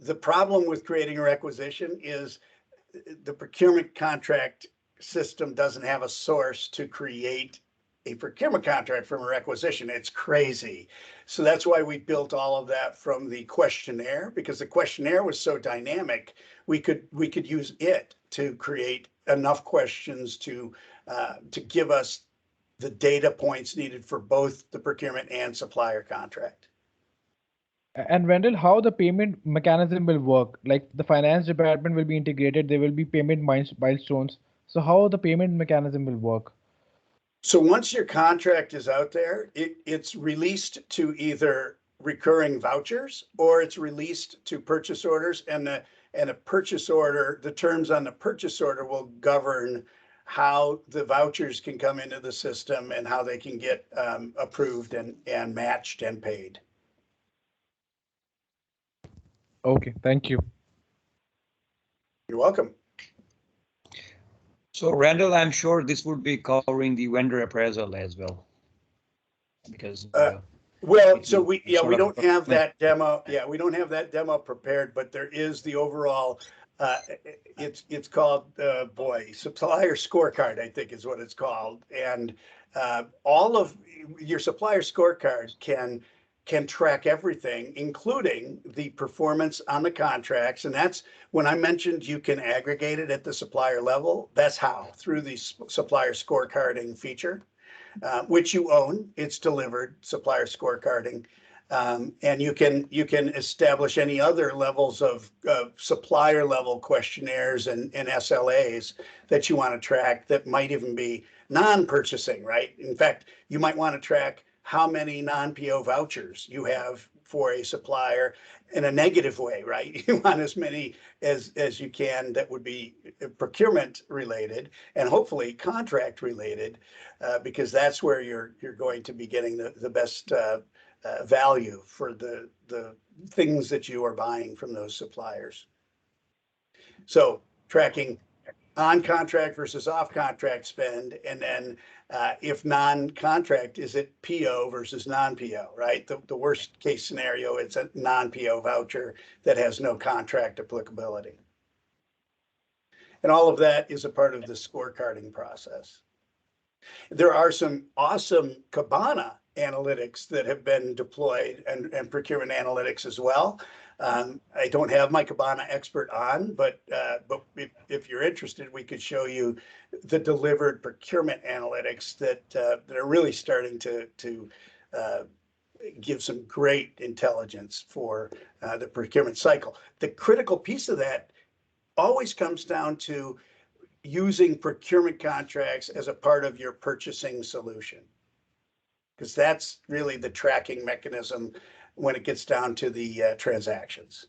the problem with creating a requisition is the procurement contract system doesn't have a source to create a procurement contract from a requisition. It's crazy. So that's why we built all of that from the questionnaire, because the questionnaire was so dynamic. We could use it to create enough questions to give us the data points needed for both the procurement and supplier contract. And Randall, how the payment mechanism will work? Like the finance department will be integrated, there will be payment milestones. So how the payment mechanism will work? So once your contract is out there, it's released to either recurring vouchers or it's released to purchase orders, and a purchase order, the terms on the purchase order will govern how the vouchers can come into the system and how they can get approved and matched and paid. Okay, thank you. You're welcome. So Randall, I'm sure this would be covering the vendor appraisal as well. Because Well, so it's we sort of don't have that demo. Yeah, we don't have that demo prepared, but there is the overall, it's called, Supplier Scorecard, I think is what it's called. And all of your supplier scorecard can track everything, including the performance on the contracts. And that's when I mentioned you can aggregate it at the supplier level. That's how, through the supplier scorecarding feature. Which you own. It's delivered, supplier scorecarding. And you can establish any other levels of supplier level questionnaires and SLAs that you want to track that might even be non-purchasing, right? In fact, you might want to track how many non-PO vouchers you have for a supplier in a negative way, right? You want as many as you can that would be procurement related and hopefully contract related, because that's where you're going to be getting the best value for the things that you are buying from those suppliers. So tracking on contract versus off contract spend, and then if non-contract, is it PO versus non-PO, right? The worst case scenario, it's a non-PO voucher that has no contract applicability. And all of that is a part of the scorecarding process. There are some awesome Kibana analytics that have been deployed, and procurement analytics as well. I don't have my Kibana expert on, but if you're interested, we could show you the delivered procurement analytics that are really starting to give some great intelligence for the procurement cycle. The critical piece of that always comes down to using procurement contracts as a part of your purchasing solution, because that's really the tracking mechanism when it gets down to the transactions.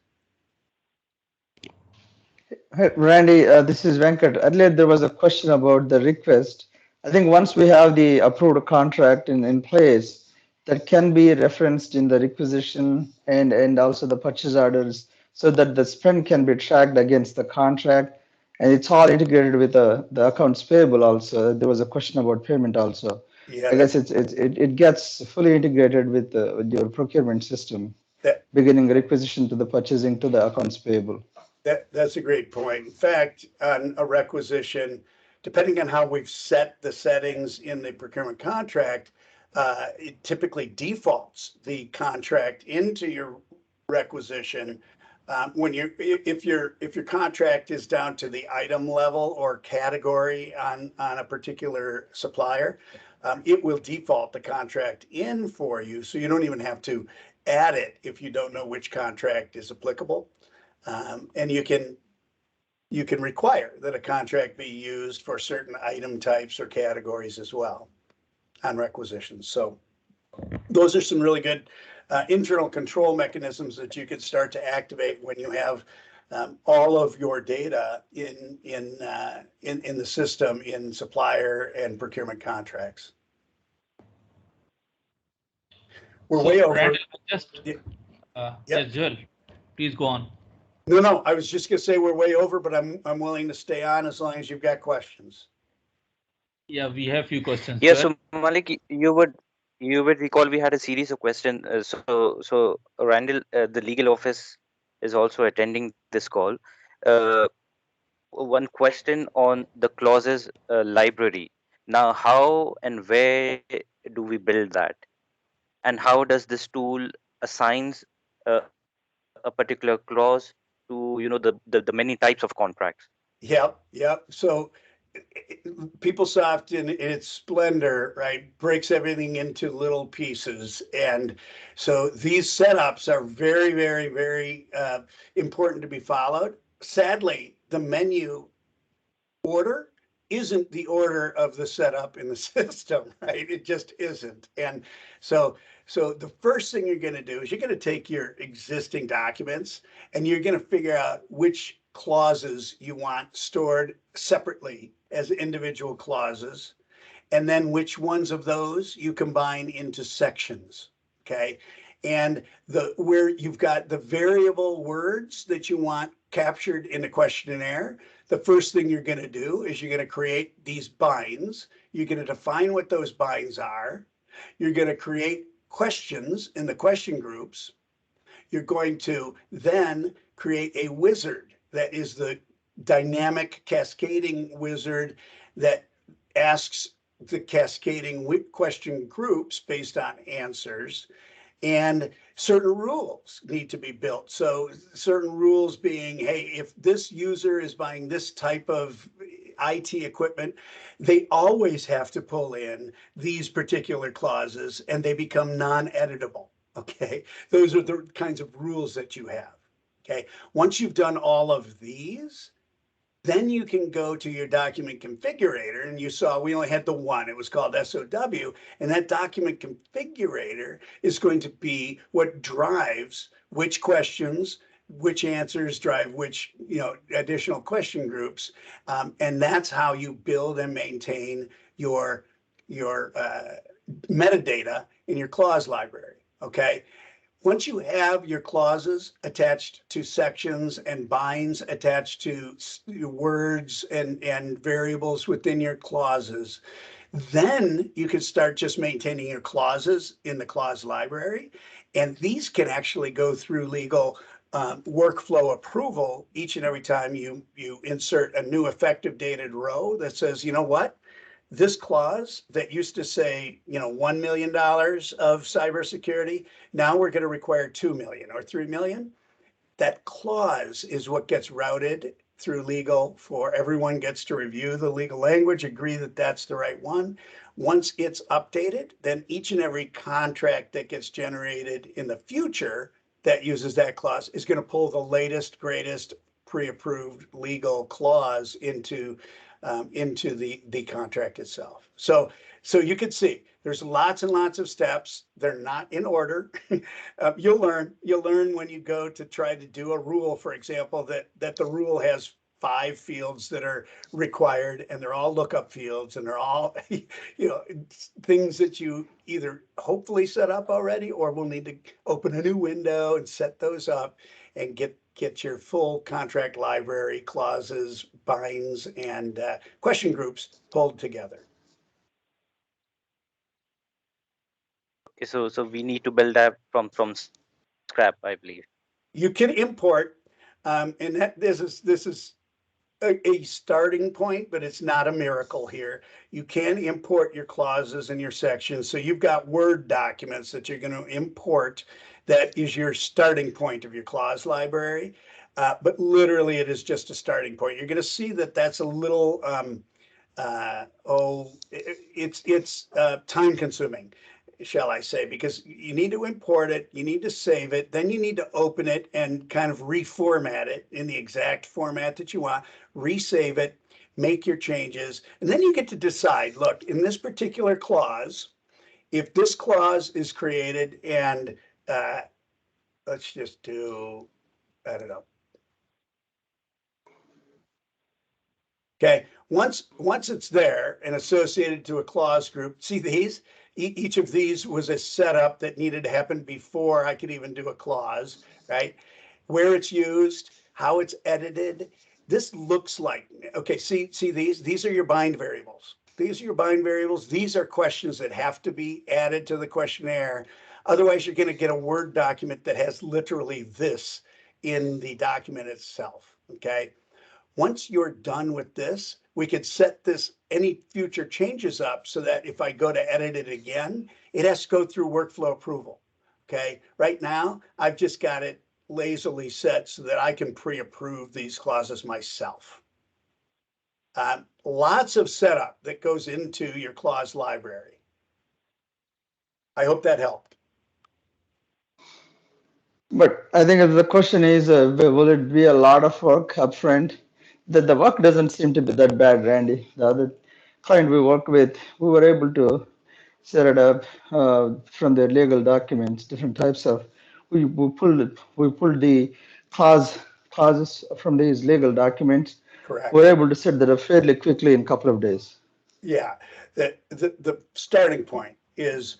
Hey, Randy, this is Venkat. Earlier, there was a question about the request. I think once we have the approved contract in place, that can be referenced in the requisition and also the purchase orders so that the spend can be tracked against the contract. And it's all integrated with the accounts payable also. There was a question about payment also. Yeah, I guess it gets fully integrated with your procurement system, that beginning requisition to the purchasing to the accounts payable. that's a great point. In fact, on a requisition, depending on how we've set the settings in the procurement contract, it typically defaults the contract into your requisition. If your contract is down to the item level or category on a particular supplier, it will default the contract in for you, so you don't even have to add it if you don't know which contract is applicable. And you can require that a contract be used for certain item types or categories as well on requisitions. So those are some really good internal control mechanisms that you could start to activate when you have all of your data in the system in supplier and procurement contracts. We're way over. Randall, Yep. yes, Joel, please go on. No, I was just gonna say we're way over, but I'm willing to stay on as long as you've got questions. Yeah, we have few questions. Yeah, Joel? so Malik, you would recall we had a series of questions. So Randall, the legal office is also attending this call. One question on the clauses library. Now, how and where do we build that? And how does this tool assigns a particular clause to the many types of contracts? Yep. So PeopleSoft in its splendor, right, breaks everything into little pieces. And so these setups are very, very, very important to be followed. Sadly, the menu order isn't the order of the setup in the system, right? It just isn't. And so the first thing you're going to do is you're going to take your existing documents and you're going to figure out which clauses you want stored separately as individual clauses, and then which ones of those you combine into sections, okay? And where you've got the variable words that you want captured in the questionnaire, the first thing you're going to do is you're going to create these binds. You're going to define what those binds are. You're going to create questions in the question groups. You're going to then create a wizard that is the dynamic cascading wizard that asks the cascading question groups based on answers. And certain rules need to be built. So certain rules being, hey, if this user is buying this type of IT equipment, they always have to pull in these particular clauses and they become non-editable. Okay, those are the kinds of rules that you have. Okay, once you've done all of these, then you can go to your document configurator, and you saw we only had the one. It was called SOW, and that document configurator is going to be what drives which questions, which answers drive which additional question groups, and that's how you build and maintain your metadata in your clause library. Okay. Once you have your clauses attached to sections and binds attached to words and variables within your clauses, then you can start just maintaining your clauses in the clause library. And these can actually go through legal workflow approval each and every time you insert a new effective dated row that says, you know what? This clause that used to say, $1 million of cybersecurity, now we're going to require 2 million or 3 million. That clause is what gets routed through legal for everyone gets to review the legal language, agree that that's the right one. Once it's updated, then each and every contract that gets generated in the future that uses that clause is going to pull the latest, greatest pre-approved legal clause into the contract itself. So you can see there's lots and lots of steps. They're not in order. You'll learn when you go to try to do a rule, for example, that the rule has 5 fields that are required, and they're all lookup fields, and they're all things that you either hopefully set up already or will need to open a new window and set those up and get your full contract library, clauses, binds, and question groups pulled together. Okay, so we need to build that from scrap, I believe. You can import, and this is a starting point, but it's not a miracle here. You can import your clauses and your sections. So you've got Word documents that you're going to import. That is your starting point of your clause library. But literally it is just a starting point. You're going to see that that's a little, it's time consuming, shall I say, because you need to import it, you need to save it, then you need to open it and kind of reformat it in the exact format that you want, resave it, make your changes, and then you get to decide, look, in this particular clause, if this clause is created and let's just do, I don't know. Okay, once it's there and associated to a clause group, see these? Each of these was a setup that needed to happen before I could even do a clause, right? Where it's used, how it's edited. This looks like, okay, see these? These are your bind variables. These are your bind variables. These are questions that have to be added to the questionnaire. Otherwise, you're going to get a Word document that has literally this in the document itself, okay? Once you're done with this, we could set this any future changes up so that if I go to edit it again, it has to go through workflow approval. Okay, right now I've just got it lazily set so that I can pre-approve these clauses myself. Lots of setup that goes into your clause library. I hope that helped. But I think the question is, will it be a lot of work upfront? The work doesn't seem to be that bad, Randy. The other client we worked with, we were able to set it up from their legal documents, different types of. We pulled the clauses from these legal documents. Correct. We're able to set that up fairly quickly in a couple of days. Yeah, the starting point is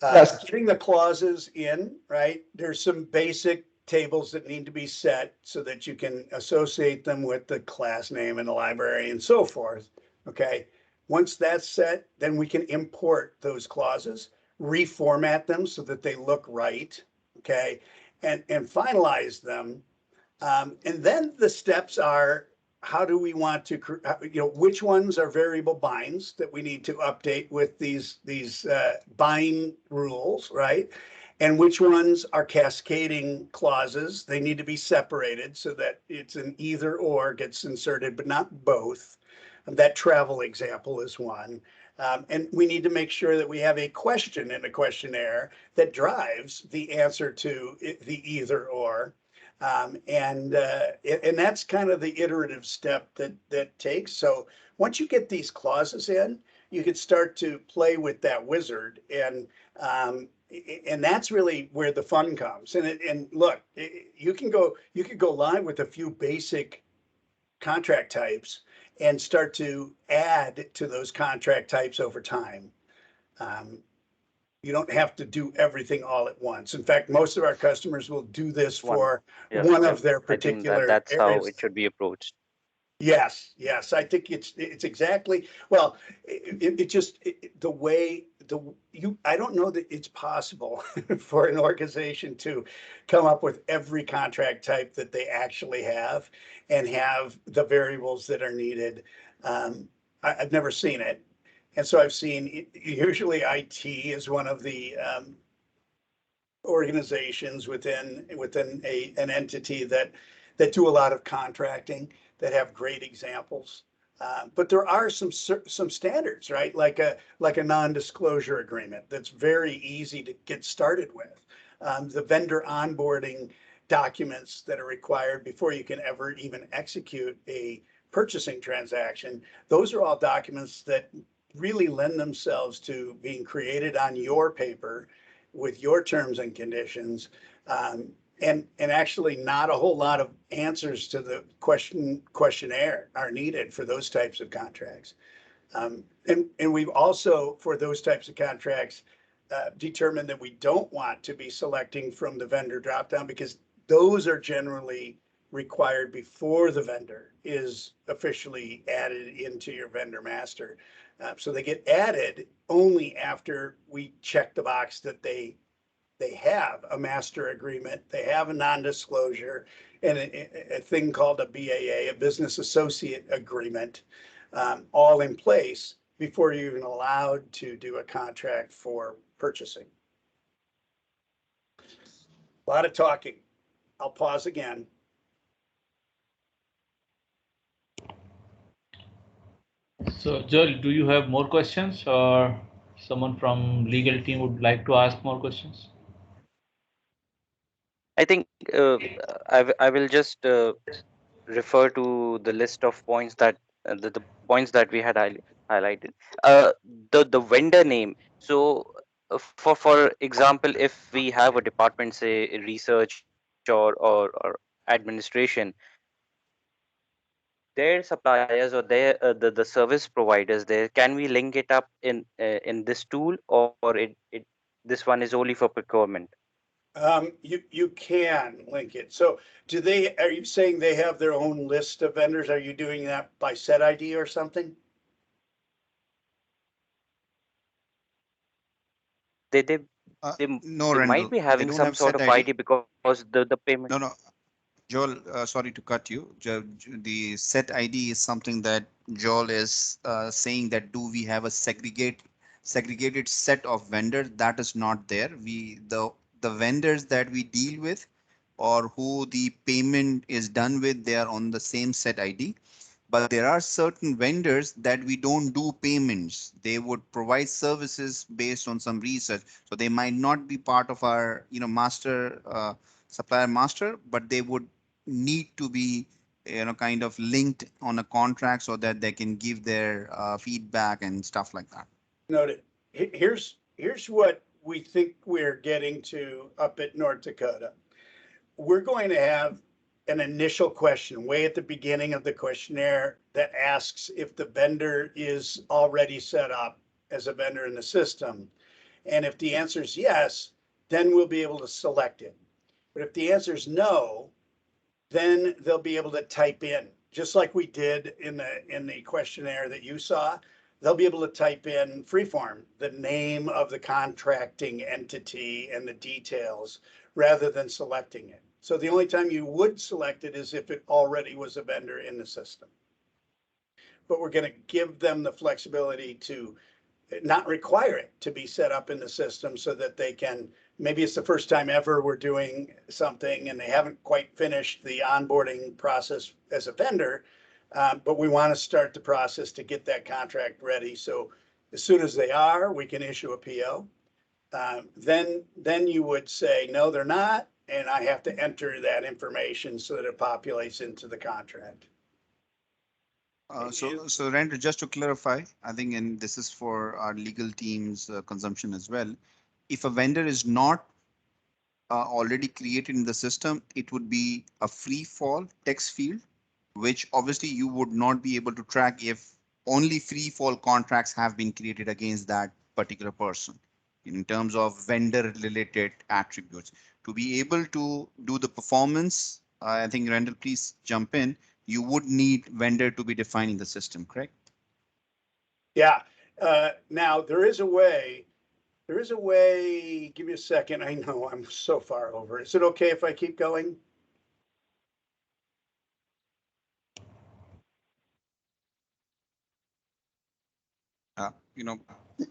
Yes. Getting the clauses in, right? There's some basic tables that need to be set so that you can associate them with the class name and the library and so forth. Okay. Once that's set, then we can import those clauses, reformat them so that they look right. Okay. And finalize them. And then the steps are, how do we want to, which ones are variable binds that we need to update with these bind rules, right? And which ones are cascading clauses? They need to be separated so that it's an either or gets inserted, but not both. That travel example is one. And we need to make sure that we have a question in the questionnaire that drives the answer to the either or. And that's kind of the iterative step that takes. So once you get these clauses in, you can start to play with that wizard, and that's really where the fun comes. And look, you can go live with a few basic contract types and start to add to those contract types over time. You don't have to do everything all at once. In fact, most of our customers will do this for one of their I think particular that's how areas. it should be approached. Yes, I think it's exactly, well, the way I don't know that it's possible for an organization to come up with every contract type that they actually have and have the variables that are needed. I've never seen it. And so I've seen, usually IT is one of the organizations within an entity that do a lot of contracting, that have great examples. But there are some standards, right? Like a non-disclosure agreement that's very easy to get started with. The vendor onboarding documents that are required before you can ever even execute a purchasing transaction. Those are all documents that really lend themselves to being created on your paper with your terms and conditions. And actually not a whole lot of answers to the questionnaire are needed for those types of contracts. And we've also, for those types of contracts, determined that we don't want to be selecting from the vendor dropdown, because those are generally required before the vendor is officially added into your vendor master. So they get added only after we check the box that they have a master agreement, they have a non-disclosure, and a thing called a BAA, a business associate agreement, all in place before you're even allowed to do a contract for purchasing. A lot of talking. I'll pause again. So, Joel, do you have more questions, or someone from legal team would like to ask more questions? I think I will just refer to the list of points that the points that we had highlighted. Uh, the vendor name. So for example, if we have a department, say research or administration, their suppliers or their the service providers there, can we link it up in this tool, or this one is only for procurement? You can link it. So are you saying they have their own list of vendors? Are you doing that by set ID or something? They they No, they might Randall, be they having don't some have sort set of ID. ID because the payment. No, Joel, sorry to cut you. The set ID is something that Joel is saying that do we have a segregated set of vendors? That is not there. The vendors that we deal with or who the payment is done with, they are on the same set ID. But there are certain vendors that we don't do payments. They would provide services based on some research. So they might not be part of our, master supplier master, but they would need to be, kind of linked on a contract so that they can give their feedback and stuff like that. Noted. Here's what we think we're getting to up at North Dakota. We're going to have an initial question way at the beginning of the questionnaire that asks if the vendor is already set up as a vendor in the system. And if the answer is yes, then we'll be able to select it. But if the answer is no, then they'll be able to type in, just like we did in the questionnaire that you saw. They'll be able to type in freeform, the name of the contracting entity and the details, rather than selecting it. So the only time you would select it is if it already was a vendor in the system. But we're going to give them the flexibility to not require it to be set up in the system so that they can, maybe it's the first time ever we're doing something and they haven't quite finished the onboarding process as a vendor, but we want to start the process to get that contract ready. So as soon as they are, we can issue a PO. Then you would say, no, they're not, and I have to enter that information so that it populates into the contract. So Rand, just to clarify, I think, and this is for our legal team's consumption as well. If a vendor is not already created in the system, it would be a free fall text field, which obviously you would not be able to track if only free fall contracts have been created against that particular person in terms of vendor related attributes. To be able to do the performance, I think Randall, please jump in. You would need vendor to be defined in the system, correct? Yeah. Now there is a way, give me a second. I know I'm so far over. Is it okay if I keep going?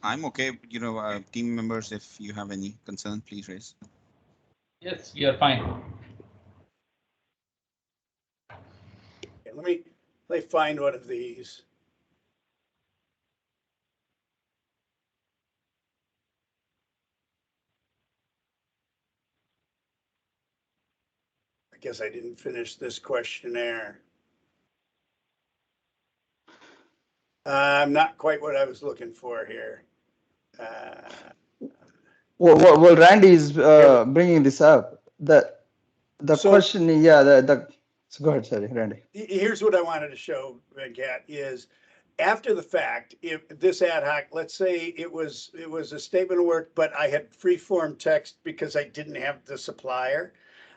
I'm okay. Team members, if you have any concern, please raise. Yes, you're fine. Okay, let me find one of these. I guess I didn't finish this questionnaire. Not quite what I was looking for here. Well, Randy is bringing this up. The question, yeah, so go ahead, sorry, Randy. Here's what I wanted to show, Venkat, is after the fact, if this ad hoc, let's say it was a statement of work, but I had free form text because I didn't have the supplier,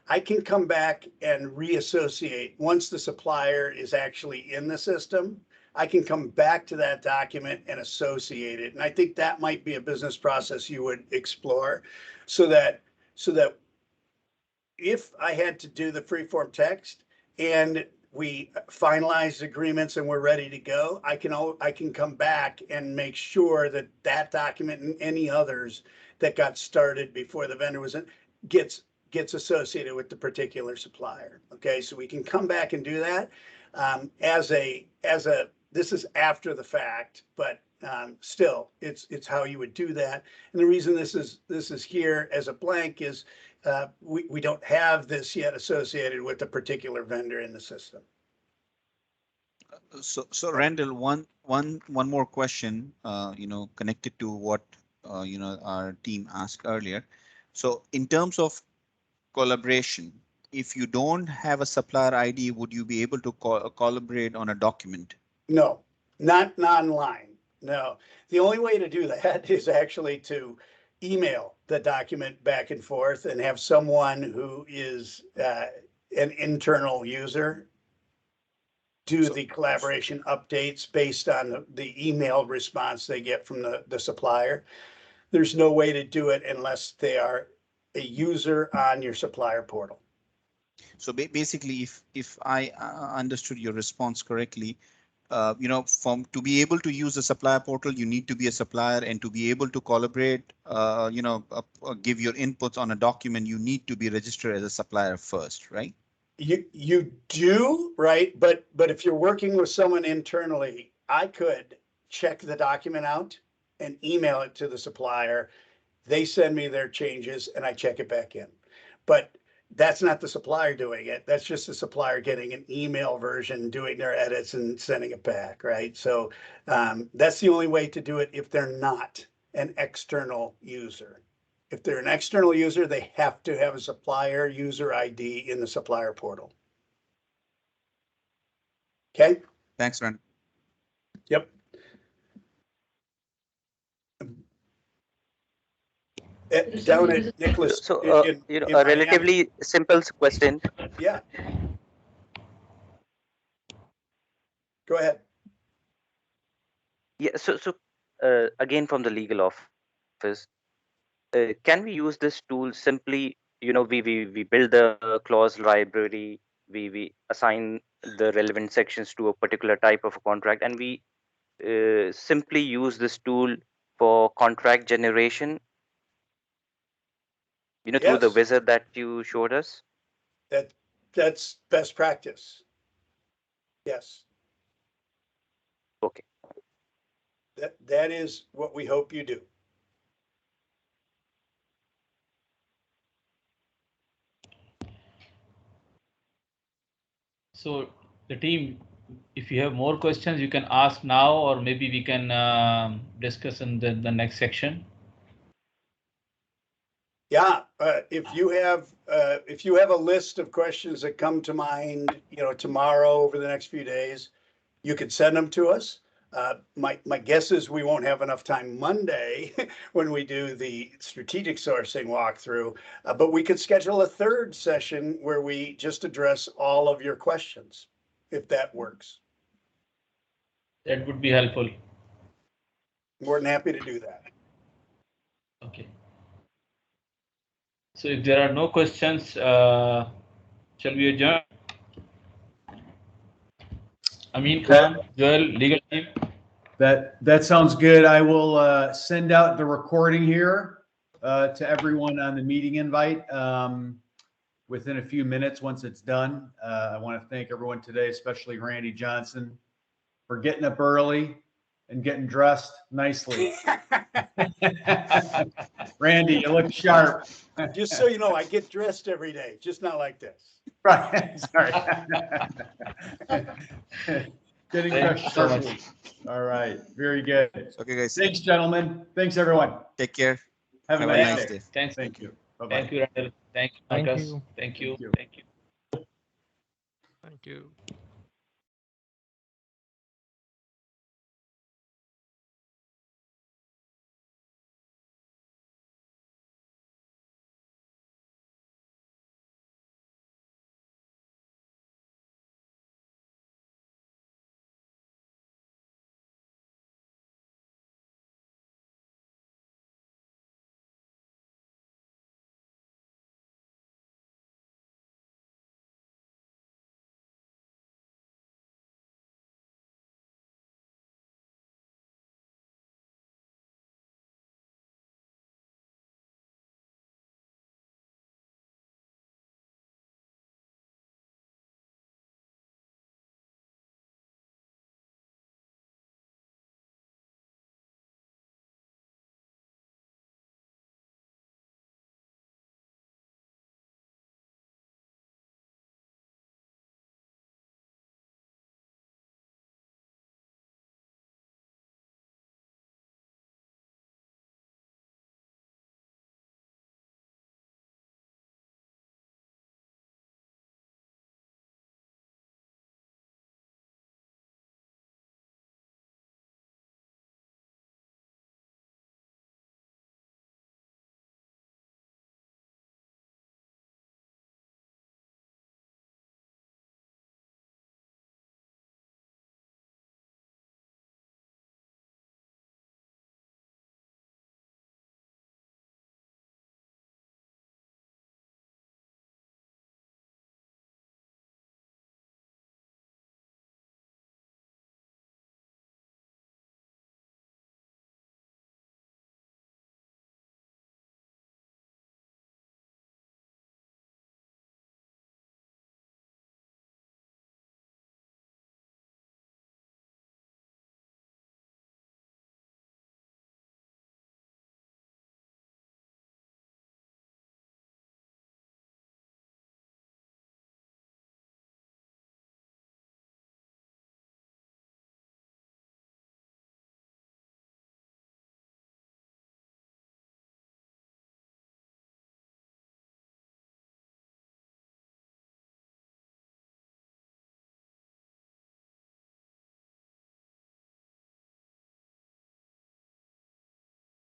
I can come back and reassociate. Once the supplier is actually in the system, I can come back to that document and associate it. And I think that might be a business process you would explore so that if I had to do the freeform text and we finalized agreements and we're ready to go, I can come back and make sure that that document and any others that got started before the vendor was in gets associated with the particular supplier. Okay, so we can come back and do that this is after the fact, but still, it's how you would do that. And the reason this is here as a blank is we don't have this yet associated with a particular vendor in the system. So Randall, one more question, connected to what our team asked earlier. So in terms of collaboration, if you don't have a supplier ID, would you be able to collaborate on a document? No, not online. No, the only way to do that is actually to email the document back and forth and have someone who is an internal user do the collaboration updates based on the email response they get from the supplier. There's no way to do it unless they are a user on your supplier portal. So basically, if I understood your response correctly, to be able to use the supplier portal, you need to be a supplier, and to be able to collaborate, give your inputs on a document, you need to be registered as a supplier first, right? You do, right? But if you're working with someone internally, I could check the document out and email it to the supplier. They send me their changes and I check it back in. But that's not the supplier doing it. That's just the supplier getting an email version, doing their edits and sending it back, right? So that's the only way to do it if they're not an external user. If they're an external user, they have to have a supplier user ID in the supplier portal. Okay? Thanks, Rand. Yep. Down at Nicholas. So, in a Miami. relatively simple question. Yeah. Go ahead. Yeah. So, again, from the legal office, can we use this tool simply? We build the clause library, we assign the relevant sections to a particular type of a contract, and we simply use this tool for contract generation, through the Yes, wizard that you showed us. that's best practice. Yes, Okay. that is what we hope you do. So the team, if you have more questions, you can ask now, or maybe we can discuss in the next section. Yeah, if you have a list of questions that come to mind, tomorrow over the next few days, you could send them to us. My guess is we won't have enough time Monday when we do the strategic sourcing walkthrough, but we could schedule a third session where we just address all of your questions, if that works. That would be helpful. More than happy to do that. Okay. So if there are no questions, shall we adjourn? Amin Khan, Joel, legal team. That sounds good. I will send out the recording here to everyone on the meeting invite within a few minutes once it's done. I want to thank everyone today, especially Randy Johnson, for getting up early and getting dressed nicely. Randy, you look sharp. Just so you know, I get dressed every day, just not like this. Right. Sorry. Getting Thank you so dressed. much. All right. Very good. Okay, guys. Thanks, gentlemen. Thanks, everyone. Take care. Have a Have a nice nice day. day. Thanks. Thank you. Bye-bye. Thank you, Randall. Thank you, Thank Marcus. you. Thank you. Thank you. Thank you. Thank you.